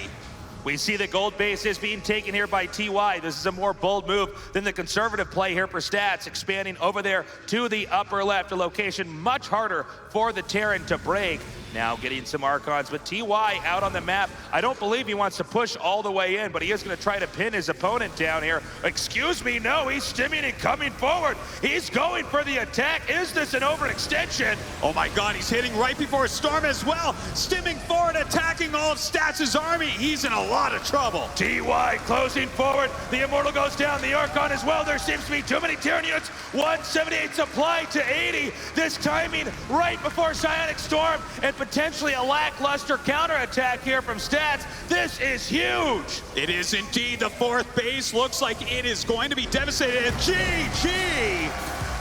We see the gold base is being taken here by TY. This is a more bold move than the conservative play here for Stats, expanding over there to the upper left, a location much harder for the Terran to break. Now getting some Archons, but TY out on the map. I don't believe he wants to push all the way in, but he is going to try to pin his opponent down here. Excuse me, no, he's stimming and coming forward. He's going for the attack. Is this an overextension? Oh my God, he's hitting right before Storm as well. Stimming forward, attacking all of Stats' army. He's in a lot of trouble. TY closing forward. The Immortal goes down, the Archon as well. There seems to be too many Terran units. 178 supply to 80. This timing right before Psionic Storm and potentially a lackluster counterattack here from Stats. This is huge. It is indeed. The fourth base looks like it is going to be devastated. And GG!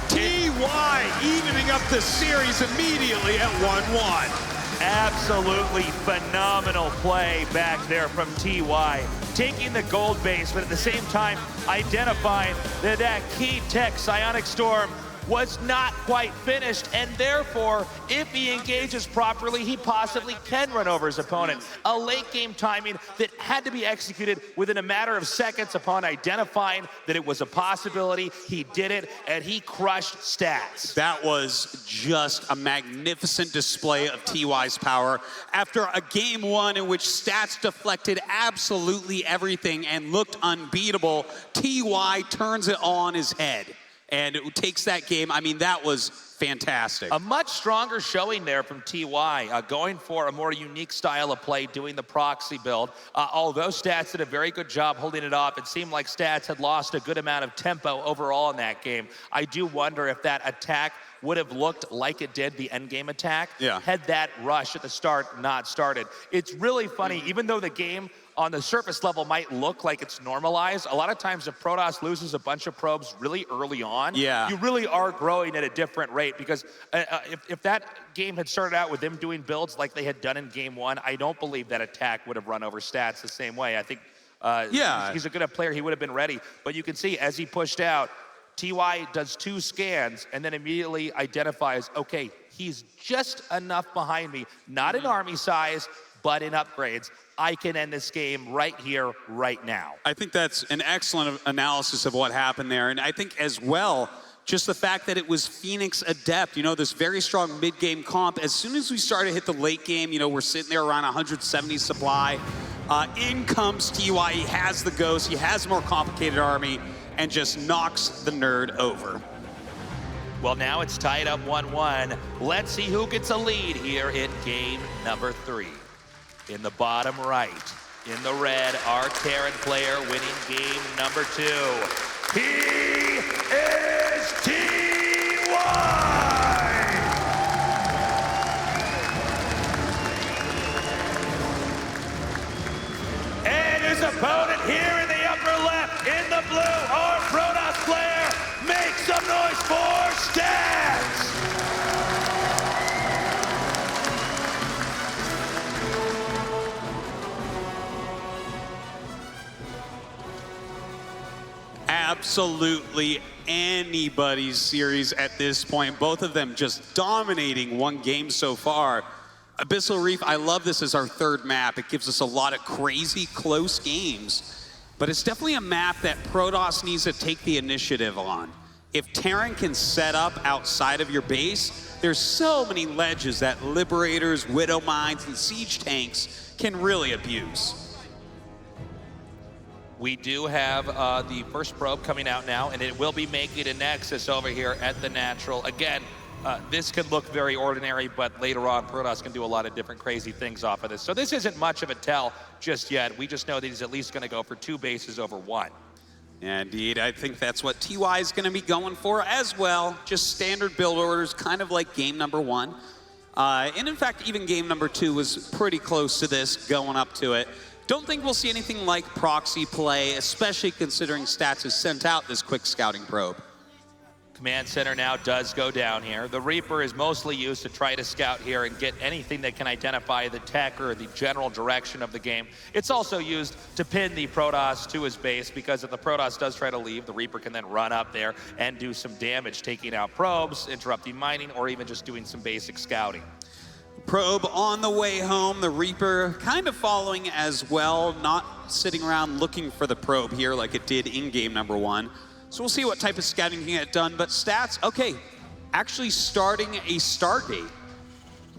TY evening up the series immediately at 1-1. Absolutely phenomenal play back there from TY. Taking the gold base, but at the same time identifying that that key tech, Psionic Storm, was not quite finished, and therefore, if he engages properly, he possibly can run over his opponent. A late game timing that had to be executed within a matter of seconds upon identifying that it was a possibility. He did it, and he crushed Stats. That was just a magnificent display of TY's power. After a game one in which Stats deflected absolutely everything and looked unbeatable, TY turns it on his head and it takes that game. I mean, that was fantastic. A much stronger showing there from TY, going for a more unique style of play, doing the proxy build. Although Stats did a very good job holding it off, it seemed like Stats had lost a good amount of tempo overall in that game. I do wonder if that attack would have looked like it did the endgame attack had that rush at the start not started. It's really funny, even though the game on the surface level might look like it's normalized, a lot of times if Protoss loses a bunch of probes really early on, you really are growing at a different rate, because if that game had started out with them doing builds like they had done in game one, I don't believe that attack would have run over Stats the same way. I think he's a good enough player, he would have been ready. But you can see as he pushed out, TY does 2 scans and then immediately identifies, okay, he's just enough behind me, not in army size, but in upgrades. I can end this game right here, right now. I think that's an excellent analysis of what happened there. And I think as well, just the fact that it was Phoenix Adept, you know, this very strong mid-game comp. As soon as we started to hit the late game, you know, we're sitting there around 170 supply. In comes TY, he has the Ghost, he has a more complicated army, and just knocks the nerd over. Well, now it's tied up 1-1. Let's see who gets a lead here in game number 3. In the bottom right, in the red, our Terran player winning game number 2. He is TY! And his opponent here in the upper left, in the blue, our Protoss player. Make some noise for Stats! Absolutely anybody's series at this point. Both of them just dominating one game so far. Abyssal Reef, I love this as our third map. It gives us a lot of crazy close games, but it's definitely a map that Protoss needs to take the initiative on. If Terran can set up outside of your base, there's so many ledges that Liberators, Widow Mines, and Siege Tanks can really abuse. We do have the first probe coming out now, and it will be making a Nexus over here at the Natural. Again, this could look very ordinary, but later on, Protoss can do a lot of different crazy things off of this. So this isn't much of a tell just yet. We just know that he's at least going to go for 2 bases over 1. Yeah, indeed, I think that's what TY is going to be going for as well. Just standard build orders, kind of like game number 1. And in fact, even game number 2 was pretty close to this, going up to it. Don't think we'll see anything like proxy play, especially considering Stats has sent out this quick scouting probe. Command center now does go down here. The Reaper is mostly used to try to scout here and get anything that can identify the tech or the general direction of the game. It's also used to pin the Protoss to his base, because if the Protoss does try to leave, the Reaper can then run up there and do some damage, taking out probes, interrupting mining, or even just doing some basic scouting. Probe on the way home, the Reaper kind of following as well, not sitting around looking for the probe here like it did in game number 1. So we'll see what type of scouting can get done, but Stats, okay, actually starting a Stargate.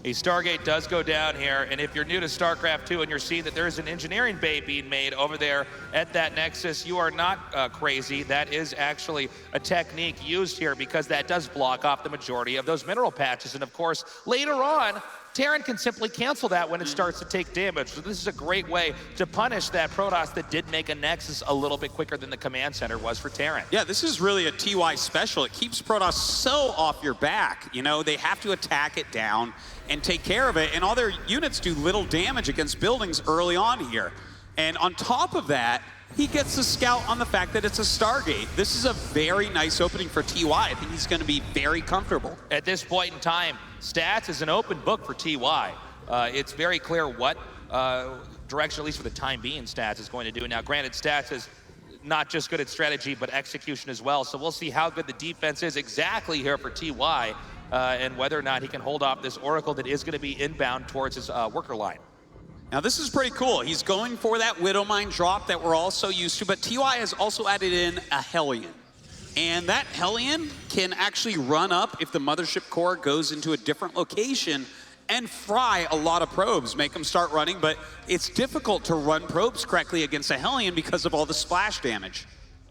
A Stargate does go down here, and if you're new to StarCraft 2 and you're seeing that there's an engineering bay being made over there at that Nexus, you are not crazy. That is actually a technique used here, because that does block off the majority of those mineral patches. And of course, later on, Terran can simply cancel that when it starts to take damage. So this is a great way to punish that Protoss that did make a Nexus a little bit quicker than the command center was for Terran. Yeah, this is really a TY special. It keeps Protoss so off your back. You know, they have to attack it down and take care of it, and all their units do little damage against buildings early on here. And on top of that, he gets the scout on the fact that it's a Stargate. This is a very nice opening for TY. I think he's going to be very comfortable. At this point in time, Stats is an open book for TY. It's very clear what direction, at least for the time being, Stats is going to do. Now, granted, Stats is not just good at strategy, but execution as well. So we'll see how good the defense is exactly here for TY, and whether or not he can hold off this Oracle that is going to be inbound towards his worker line. Now this is pretty cool. He's going for that Widow Mine drop that we're all so used to, but TY has also added in a Hellion. And that Hellion can actually run up if the Mothership Core goes into a different location and fry a lot of probes, make them start running, but it's difficult to run probes correctly against a Hellion because of all the splash damage.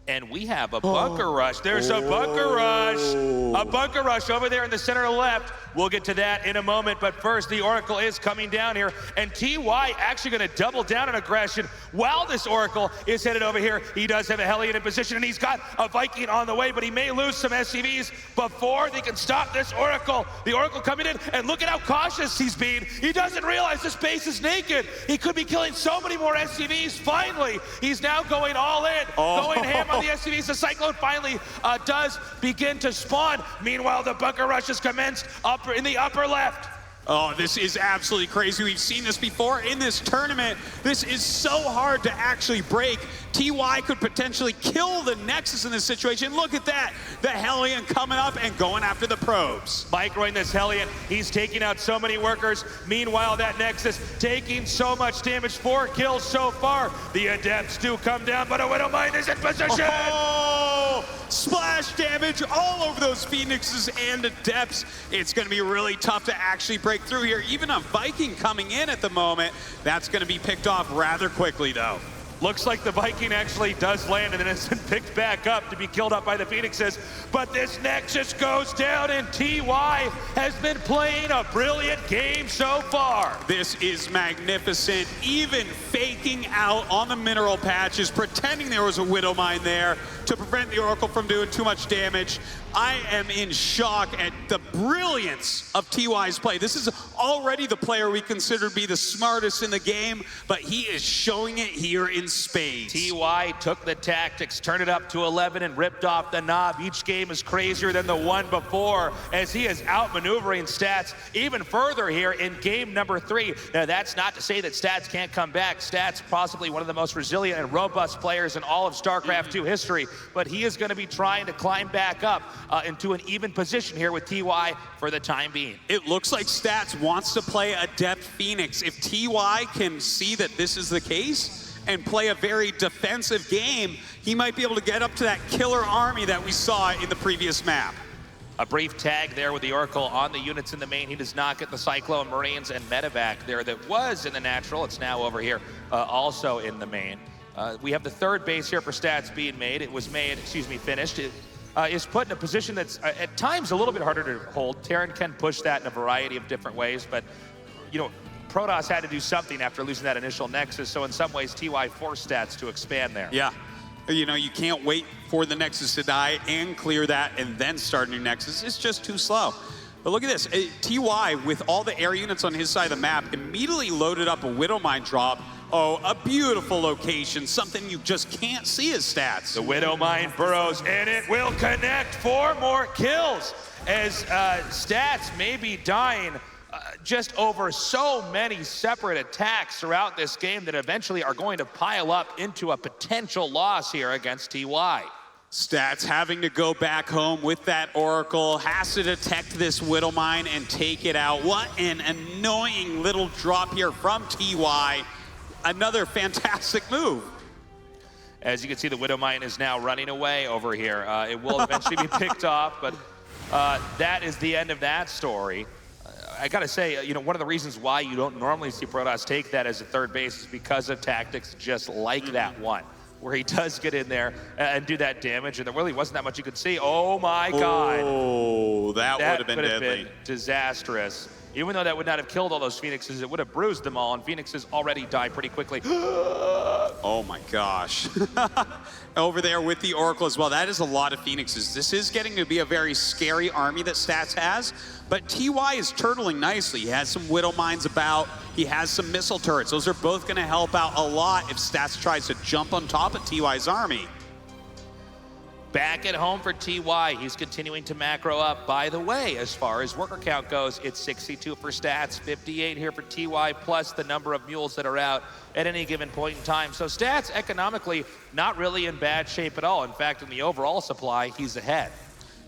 And we have a bunker rush. There's a bunker rush. A bunker rush over there in the center left. We'll get to that in a moment, but first the Oracle is coming down here, and TY actually going to double down on aggression while this Oracle is headed over here. He does have a Hellion in position, and he's got a Viking on the way, but he may lose some SCVs before they can stop this Oracle. The Oracle coming in, and look at how cautious he's being. He doesn't realize this base is naked. He could be killing so many more SCVs. Finally, he's now going all in, going ham on the SCVs. The Cyclone finally does begin to spawn. Meanwhile, the bunker rush has commenced up in the upper left. Oh, this is absolutely crazy. We've seen this before in this tournament. This is so hard to actually break. TY could potentially kill the Nexus in this situation. Look at that. The Hellion coming up and going after the probes. Microing this Hellion. He's taking out so many workers. Meanwhile, that Nexus taking so much damage. 4 kills so far. The Adepts do come down, but a Widow Mine is in position. Oh, Splash damage all over those Phoenixes and Adepts. It's going to be really tough to actually break through here. Even a Viking coming in at the moment, that's going to be picked off rather quickly, though. Looks like the Viking actually does land and then it's been picked back up to be killed up by the Phoenixes. But this Nexus goes down and TY has been playing a brilliant game so far. This is magnificent. Even faking out on the mineral patches, pretending there was a Widow Mine there to prevent the Oracle from doing too much damage. I am in shock at the brilliance of TY's play. This is already the player we consider to be the smartest in the game, but he is showing it here in spades. TY took the tactics, turned it up to 11 and ripped off the knob. Each game is crazier than the one before as he is outmaneuvering Stats even further here in game number 3. Now that's not to say that Stats can't come back. Stats possibly one of the most resilient and robust players in all of StarCraft 2 history, but he is going to be trying to climb back up into an even position here with TY for the time being. It looks like Stats wants to play Adept Phoenix. If TY can see that this is the case and play a very defensive game, he might be able to get up to that killer army that we saw in the previous map. A brief tag there with the Oracle on the units in the main. He does not get the Cyclone Marines and Medevac there that was in the natural. It's now over here also in the main. We have the third base here for Stats being made. It was made, finished. It is put in a position that's at times a little bit harder to hold. Terran can push that in a variety of different ways, but you know, Protoss had to do something after losing that initial Nexus, so in some ways TY forced Stats to expand there. Yeah, you know, you can't wait for the Nexus to die and clear that and then start a new Nexus. It's just too slow. But look at this, TY with all the air units on his side of the map immediately loaded up a Widow Mine drop. Oh, a beautiful location, something you just can't see as Stats. The Widow Mine burrows, and it will connect 4 more kills as Stats may be dying just over so many separate attacks throughout this game that eventually are going to pile up into a potential loss here against TY. Stats having to go back home with that Oracle, has to detect this Widow Mine and take it out. What an annoying little drop here from TY. Another fantastic move. As you can see, the Widow Mine is now running away over here. It will eventually be picked off, but that is the end of that story. I gotta say, you know, one of the reasons why you don't normally see Protoss take that as a third base is because of tactics just like that one, where he does get in there and do that damage, and there really wasn't that much you could see. Oh my God. Oh, that would have been deadly. Been disastrous. Even though that would not have killed all those Phoenixes, it would have bruised them all, and Phoenixes already die pretty quickly. Oh my gosh. Over there with the Oracle as well. That is a lot of Phoenixes. This is getting to be a very scary army that Stats has, but TY is turtling nicely. He has some Widow Mines about. He has some missile turrets. Those are both going to help out a lot if Stats tries to jump on top of TY's army. Back at home for TY, he's continuing to macro up. By the way, as far as worker count goes, it's 62 for Stats, 58 here for TY, plus the number of mules that are out at any given point in time. So Stats, economically, not really in bad shape at all. In fact, in the overall supply, he's ahead.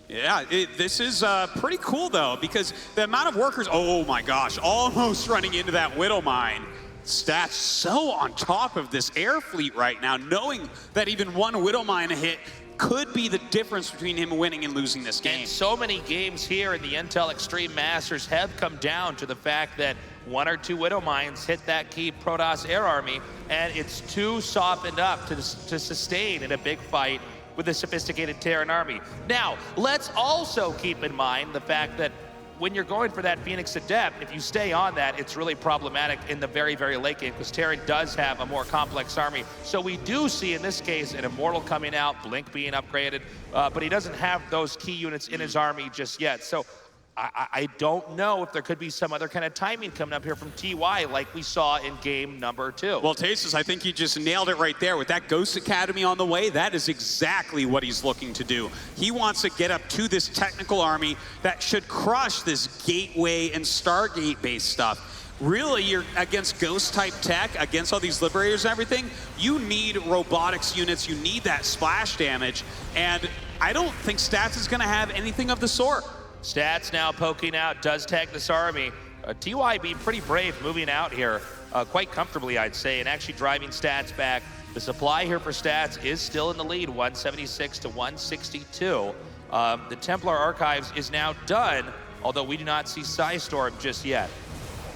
Yeah, this is pretty cool, though, because the amount of workers, oh my gosh, almost running into that Widow Mine. Stats so on top of this air fleet right now, knowing that even one Widow Mine hit could be the difference between him winning and losing this game. And so many games here in the Intel Extreme Masters have come down to the fact that 1 or 2 Widow Mines hit that key Protoss air army, and it's too softened up to sustain in a big fight with a sophisticated Terran army. Now, let's also keep in mind the fact that when you're going for that Phoenix Adept, if you stay on that, it's really problematic in the very, very late game because Terran does have a more complex army. So we do see in this case an Immortal coming out, Blink being upgraded, but he doesn't have those key units in his army just yet. So I don't know if there could be some other kind of timing coming up here from TY like we saw in game number 2. Well, Tastes, I think you just nailed it right there. With that Ghost Academy on the way, that is exactly what he's looking to do. He wants to get up to this technical army that should crush this Gateway and Stargate-based stuff. Really, you're against Ghost-type tech, against all these Liberators and everything, you need robotics units, you need that splash damage, and I don't think Stats is going to have anything of the sort. Stats now poking out, does tag this army. TY being pretty brave moving out here quite comfortably, I'd say, and actually driving Stats back The supply here for Stats is still in the lead, 176 to 162. The Templar Archives is now done, although we do not see Psystorm just yet.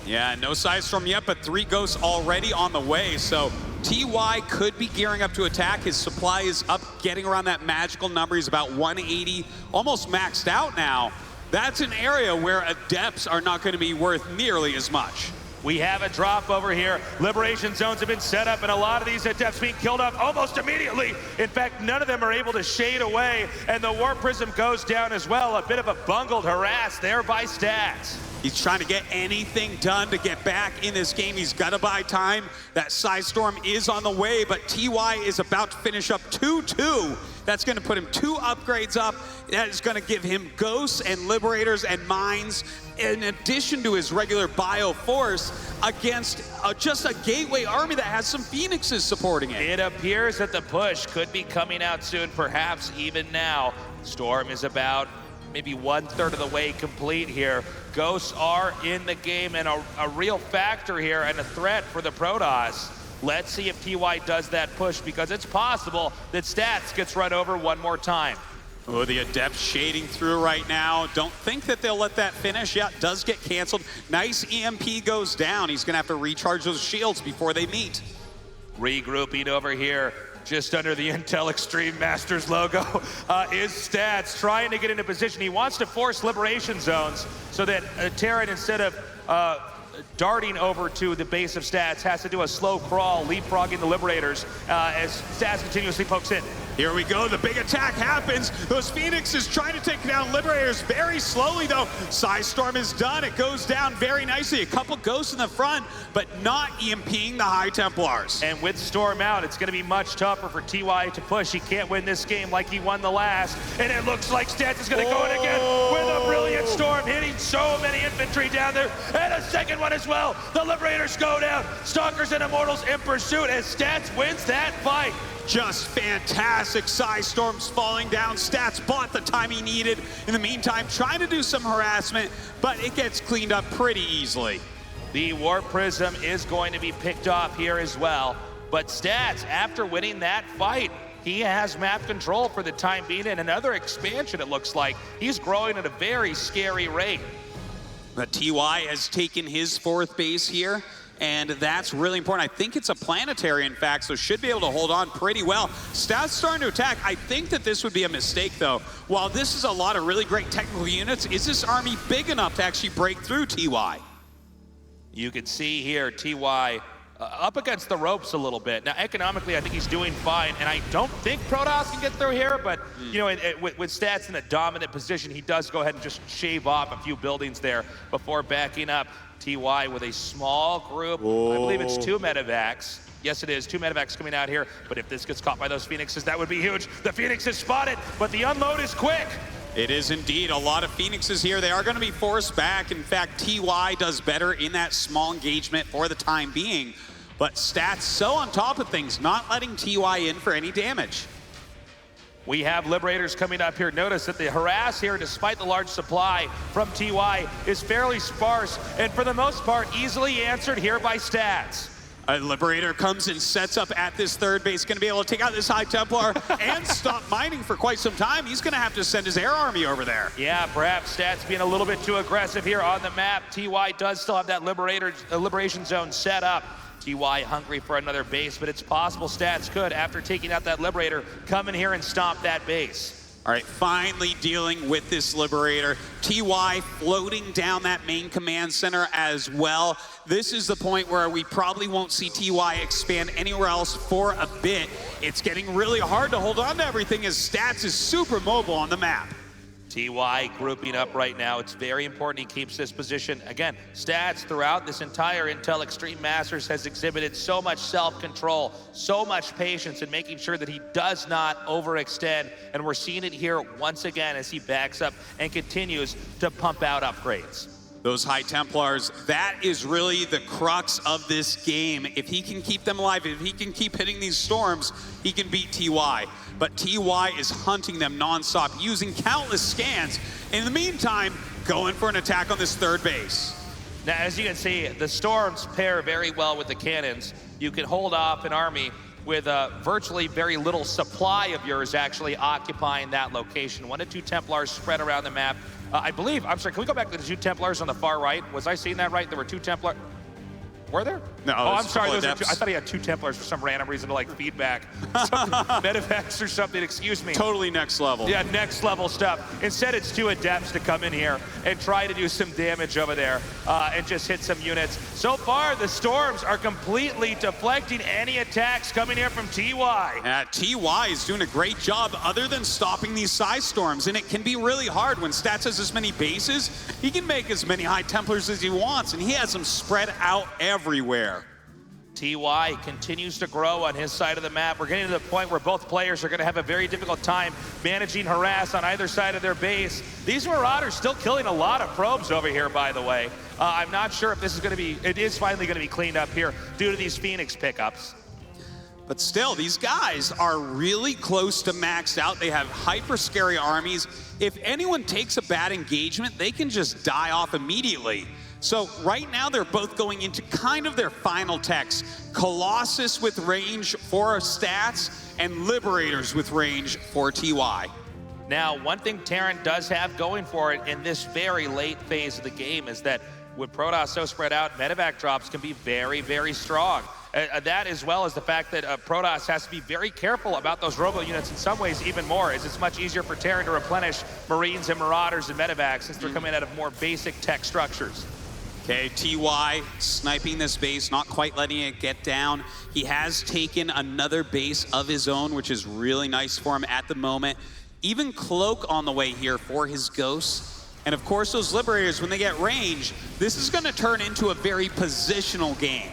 Yeah, no Psystorm yet, but 3 Ghosts already on the way. So TY could be gearing up to attack. His supply is up, getting around that magical number. He's about 180, almost maxed out now. That's an area where Adepts are not going to be worth nearly as much. We have a drop over here. Liberation zones have been set up, and a lot of these Adepts being killed off almost immediately. In fact, none of them are able to shade away, and the Warp Prism goes down as well. A bit of a bungled harass there by Stats. He's trying to get anything done to get back in this game. He's got to buy time. That Psystorm is on the way, but TY is about to finish up 2-2. That's going to put him 2 upgrades up. That is going to give him Ghosts and Liberators and Mines, in addition to his regular Bio Force, against just a Gateway army that has some Phoenixes supporting it. It appears that the push could be coming out soon, perhaps even now. Storm is about maybe 1/3 of the way complete here. Ghosts are in the game and a real factor here and a threat for the Protoss. Let's see if TY does that push, because it's possible that Stats gets run over one more time. Oh, the Adept shading through right now. Don't think that they'll let that finish. Yeah, it does get canceled. Nice EMP goes down. He's going to have to recharge those shields before they meet. Regrouping over here, just under the Intel Extreme Masters logo, is Stats trying to get into position. He wants to force liberation zones so that Terran, instead of darting over to the base of Stats, has to do a slow crawl, leapfrogging the Liberators as Stats continuously pokes in. Here we go, the big attack happens. Those Phoenixes trying to take down Liberators very slowly though. Psystorm is done, it goes down very nicely. A couple Ghosts in the front, but not EMPing the High Templars. And with Storm out, it's gonna be much tougher for TY to push. He can't win this game like he won the last. And it looks like Stats is gonna go in again with a brilliant Storm, hitting so many infantry down there. And a second one as well. The Liberators go down. Stalkers and Immortals in pursuit as Stats wins that fight. Just fantastic. Psystorms falling down. Stats bought the time he needed. In the meantime, trying to do some harassment, but it gets cleaned up pretty easily. The Warp Prism is going to be picked off here as well. But Stats, after winning that fight, he has map control for the time being, and another expansion, it looks like. He's growing at a very scary rate. But TY has taken his 4th base here, and that's really important. I think it's a planetary, in fact, so should be able to hold on pretty well. Stats starting to attack. I think that this would be a mistake, though. While this is a lot of really great technical units, is this army big enough to actually break through TY? You can see here TY up against the ropes a little bit. Now, economically, I think he's doing fine, and I don't think Protoss can get through here, but, you know, with Stats in a dominant position, he does go ahead and just shave off a few buildings there before backing up. TY with a small group. I believe it's 2 medevacs. Yes, it is. 2 medevacs coming out here, but if this gets caught by those Phoenixes, that would be huge. The Phoenix is spotted, but the unload is quick. It is indeed a lot of Phoenixes here. They are going to be forced back. In fact, TY does better in that small engagement for the time being. But Stats so on top of things, not letting TY in for any damage. We have Liberators coming up here. Notice that the harass here, despite the large supply from TY, is fairly sparse, and for the most part, easily answered here by Stats. A Liberator comes and sets up at this 3rd base, going to be able to take out this High Templar and stop mining for quite some time. He's going to have to send his air army over there. Yeah, perhaps Stats being a little bit too aggressive here on the map. TY does still have that liberation zone set up. TY hungry for another base, but it's possible Stats could, after taking out that Liberator, come in here and stomp that base. All right, finally dealing with this Liberator. TY floating down that main command center as well. This is the point where we probably won't see TY expand anywhere else for a bit. It's getting really hard to hold on to everything as Stats is super mobile on the map. TY grouping up right now. It's very important he keeps this position. Again, Stats throughout this entire Intel Extreme Masters has exhibited so much self-control, so much patience in making sure that he does not overextend. And we're seeing it here once again as he backs up and continues to pump out upgrades. Those High Templars, that is really the crux of this game. If he can keep them alive, if he can keep hitting these storms, he can beat TY. But TY is hunting them nonstop, using countless scans. In the meantime, going for an attack on this 3rd base. Now, as you can see, the storms pair very well with the cannons. You can hold off an army with virtually very little supply of yours actually occupying that location. 1 to 2 Templars spread around the map. I believe, I'm sorry, can we go back to the 2 Templars on the far right? Was I seeing that right? There were 2 Templars. Were there? No. Oh, I'm sorry. I thought he had 2 Templars for some random reason to like feedback. Medevacs or something, excuse me. Totally next level. Yeah, next level stuff. Instead, it's 2 Adepts to come in here and try to do some damage over there and just hit some units. So far, the Storms are completely deflecting any attacks coming here from TY. TY is doing a great job other than stopping these Psy Storms, and it can be really hard when Stats has this many bases. He can make as many High Templars as he wants, and he has them spread out everywhere. TY continues to grow on his side of the map. We're getting to the point where both players are going to have a very difficult time managing harass on either side of their base. These Marauders still killing a lot of probes over here, by the way. I'm not sure if this is going to be, it is finally going to be cleaned up here due to these Phoenix pickups. But still, these guys are really close to maxed out. They have hyper scary armies. If anyone takes a bad engagement, they can just die off immediately. So right now they're both going into kind of their final techs. Colossus with range for Stats and Liberators with range for TY. Now, one thing Terran does have going for it in this very late phase of the game is that with Protoss so spread out, medevac drops can be very, very strong. That, as well as the fact that Protoss has to be very careful about those robo units in some ways even more, as it's much easier for Terran to replenish Marines and Marauders and medevacs since they're coming out of more basic tech structures. Okay, TY sniping this base, not quite letting it get down. He has taken another base of his own, which is really nice for him at the moment. Even Cloak on the way here for his Ghosts. And of course, those Liberators, when they get range, this is going to turn into a very positional game.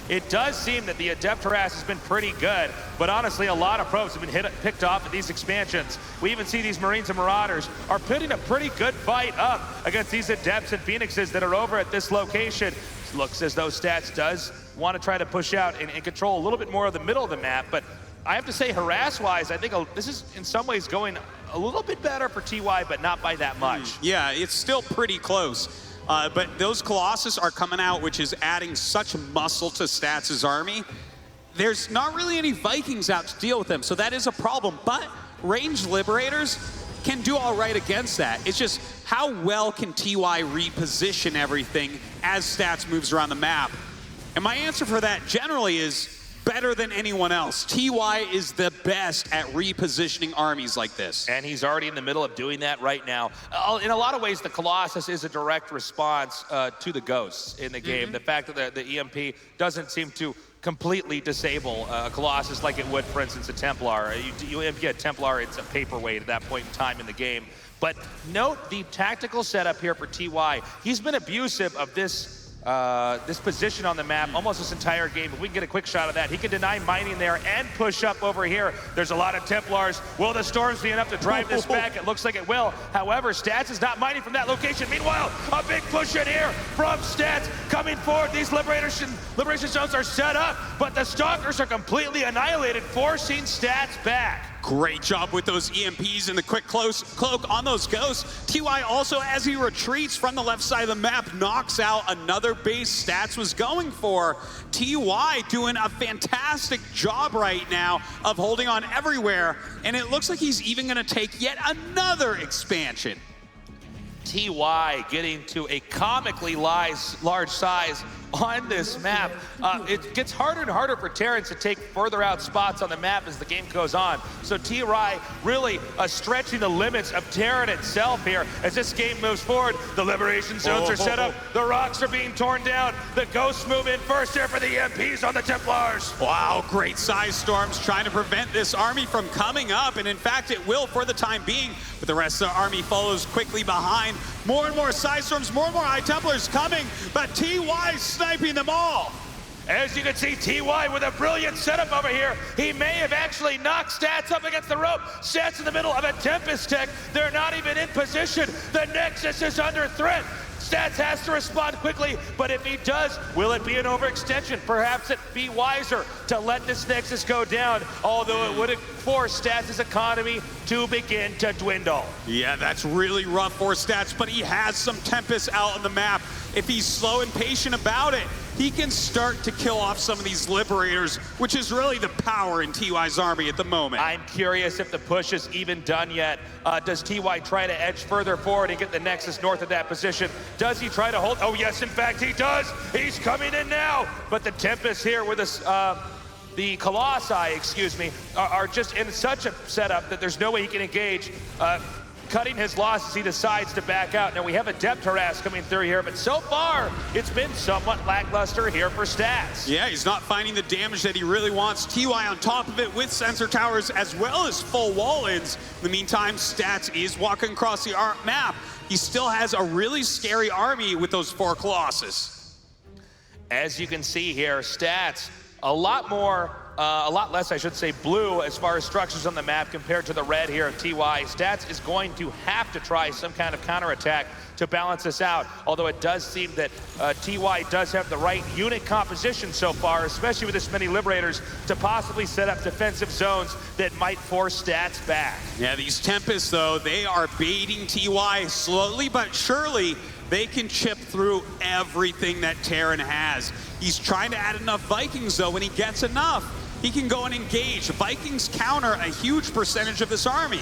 It does seem that the Adept harass has been pretty good, but honestly, a lot of probes have been picked off at these expansions. We even see these Marines and Marauders are putting a pretty good fight up against these Adepts and Phoenixes that are over at this location. Looks as though Stats does want to try to push out and control a little bit more of the middle of the map, but I have to say, harass-wise, I think this is in some ways going a little bit better for TY, but not by that much. Yeah, it's still pretty close. But those Colossus are coming out, which is adding such muscle to Stats' army. There's not really any Vikings out to deal with them, so that is a problem. But ranged Liberators can do all right against that. It's just how well can TY reposition everything as Stats moves around the map? And my answer for that generally is better than anyone else. TY is the best at repositioning armies like this. And he's already in the middle of doing that right now. In a lot of ways, the Colossus is a direct response to the Ghosts in the game. The fact that the EMP doesn't seem to completely disable a Colossus like it would, for instance, a Templar. You EMP a Templar, it's a paperweight at that point in time in the game. But note the tactical setup here for TY. He's been abusive of this position on the map almost this entire game. If we can get a quick shot of that, he can deny mining there and push up over here. There's a lot of Templars. Will the Storms be enough to drive this back? It looks like it will. However, Stats is not mining from that location. Meanwhile, a big push in here from Stats coming forward. These liberation zones are set up, but the Stalkers are completely annihilated, forcing Stats back. Great job with those EMPs and the quick cloak on those Ghosts. TY also, as he retreats from the left side of the map, knocks out another base Stats was going for. TY doing a fantastic job right now of holding on everywhere, and it looks like he's even going to take yet another expansion. TY getting to a comically large size on this map. It gets harder and harder for Terrans to take further out spots on the map as the game goes on. So TY really stretching the limits of Terran itself here as this game moves forward. The liberation zones are set up. The rocks are being torn down. The Ghosts move in first here for the EMPs on the Templars. Wow, great size Storms trying to prevent this army from coming up. And in fact, it will for the time being. But the rest of the army follows quickly behind. More and more size Storms, more and more High Templars coming. But TY sniping them all. As you can see, TY with a brilliant setup over here. He may have actually knocked Stats up against the rope. Stats in the middle of a Tempest tech. They're not even in position. The Nexus is under threat. Stats has to respond quickly, but if he does, will it be an overextension? Perhaps it'd be wiser to let this Nexus go down, although it would force Stats' economy to begin to dwindle. Yeah, that's really rough for Stats, but he has some Tempest out on the map. If he's slow and patient about it, he can start to kill off some of these Liberators, which is really the power in TY's army at the moment. I'm curious if the push is even done yet. Does TY try to edge further forward and get the Nexus north of that position? Does he try to hold? Oh, yes, in fact, he does. He's coming in now. But the Tempest here with this, the Colossi, excuse me, are just in such a setup that there's no way he can engage. Cutting his losses, he decides to back out. Now we have a depth harass coming through here, but so far it's been somewhat lackluster here for Stats. Yeah, he's not finding the damage that he really wants. TY on top of it with sensor towers as well as full wall-ins. In the meantime, Stats is walking across the map. He still has a really scary army with those 4 Colossus. As you can see here, Stats a lot less, I should say, blue as far as structures on the map compared to the red here of TY. Stats is going to have to try some kind of counterattack to balance this out, although it does seem that TY does have the right unit composition so far, especially with this many Liberators, to possibly set up defensive zones that might force Stats back. Yeah, these Tempests, though, they are baiting TY slowly but surely. They can chip through everything that Terran has. He's trying to add enough Vikings, though. When he gets enough, he can go and engage. Vikings counter a huge percentage of this army.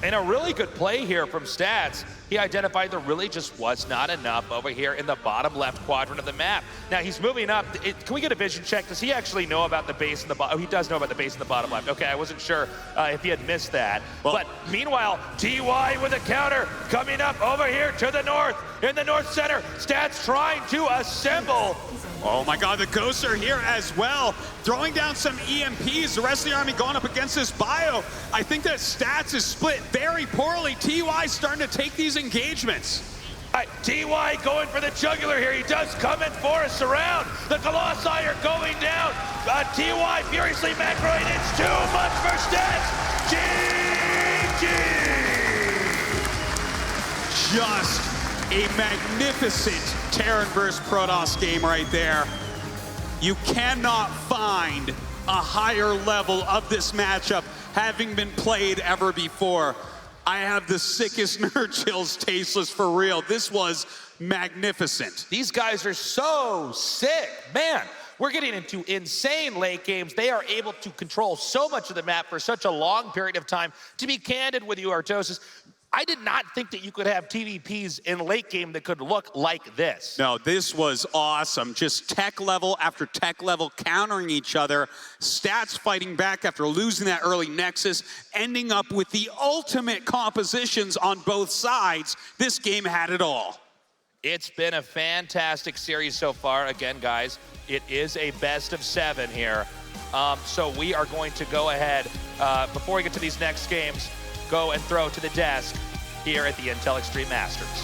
And a really good play here from Stats. He identified there really just was not enough over here in the bottom left quadrant of the map. Now he's moving up. Can we get a vision check? Does he actually know about the base in the bottom? Oh, he does know about the base in the bottom left. Okay, I wasn't sure if he had missed that. Well, but meanwhile, TY with a counter coming up over here to the north. In the north center, Stats trying to assemble. Oh my God, the Ghosts are here as well. Throwing down some EMPs. The rest of the army going up against this Bio. I think that Stats is split very poorly. TY starting to take these engagements. TY going for the jugular here. He does come and force around. The Colossi are going down. TY furiously macroing. It's too much for Stats. GG! Just a magnificent Terran versus Protoss game right there. You cannot find a higher level of this matchup having been played ever before. I have the sickest nerd chills, Tasteless, for real. This was magnificent. These guys are so sick. Man, we're getting into insane late games. They are able to control so much of the map for such a long period of time. To be candid with you, Artosis, I did not think that you could have TVPs in late game that could look like this. No, this was awesome. Just tech level after tech level countering each other. Stats fighting back after losing that early Nexus, ending up with the ultimate compositions on both sides. This game had it all. It's been a fantastic series so far. Again, guys, it is a best of 7 here. So we are going to go ahead, before we get to these next games, go and throw to the desk here at the Intel Extreme Masters.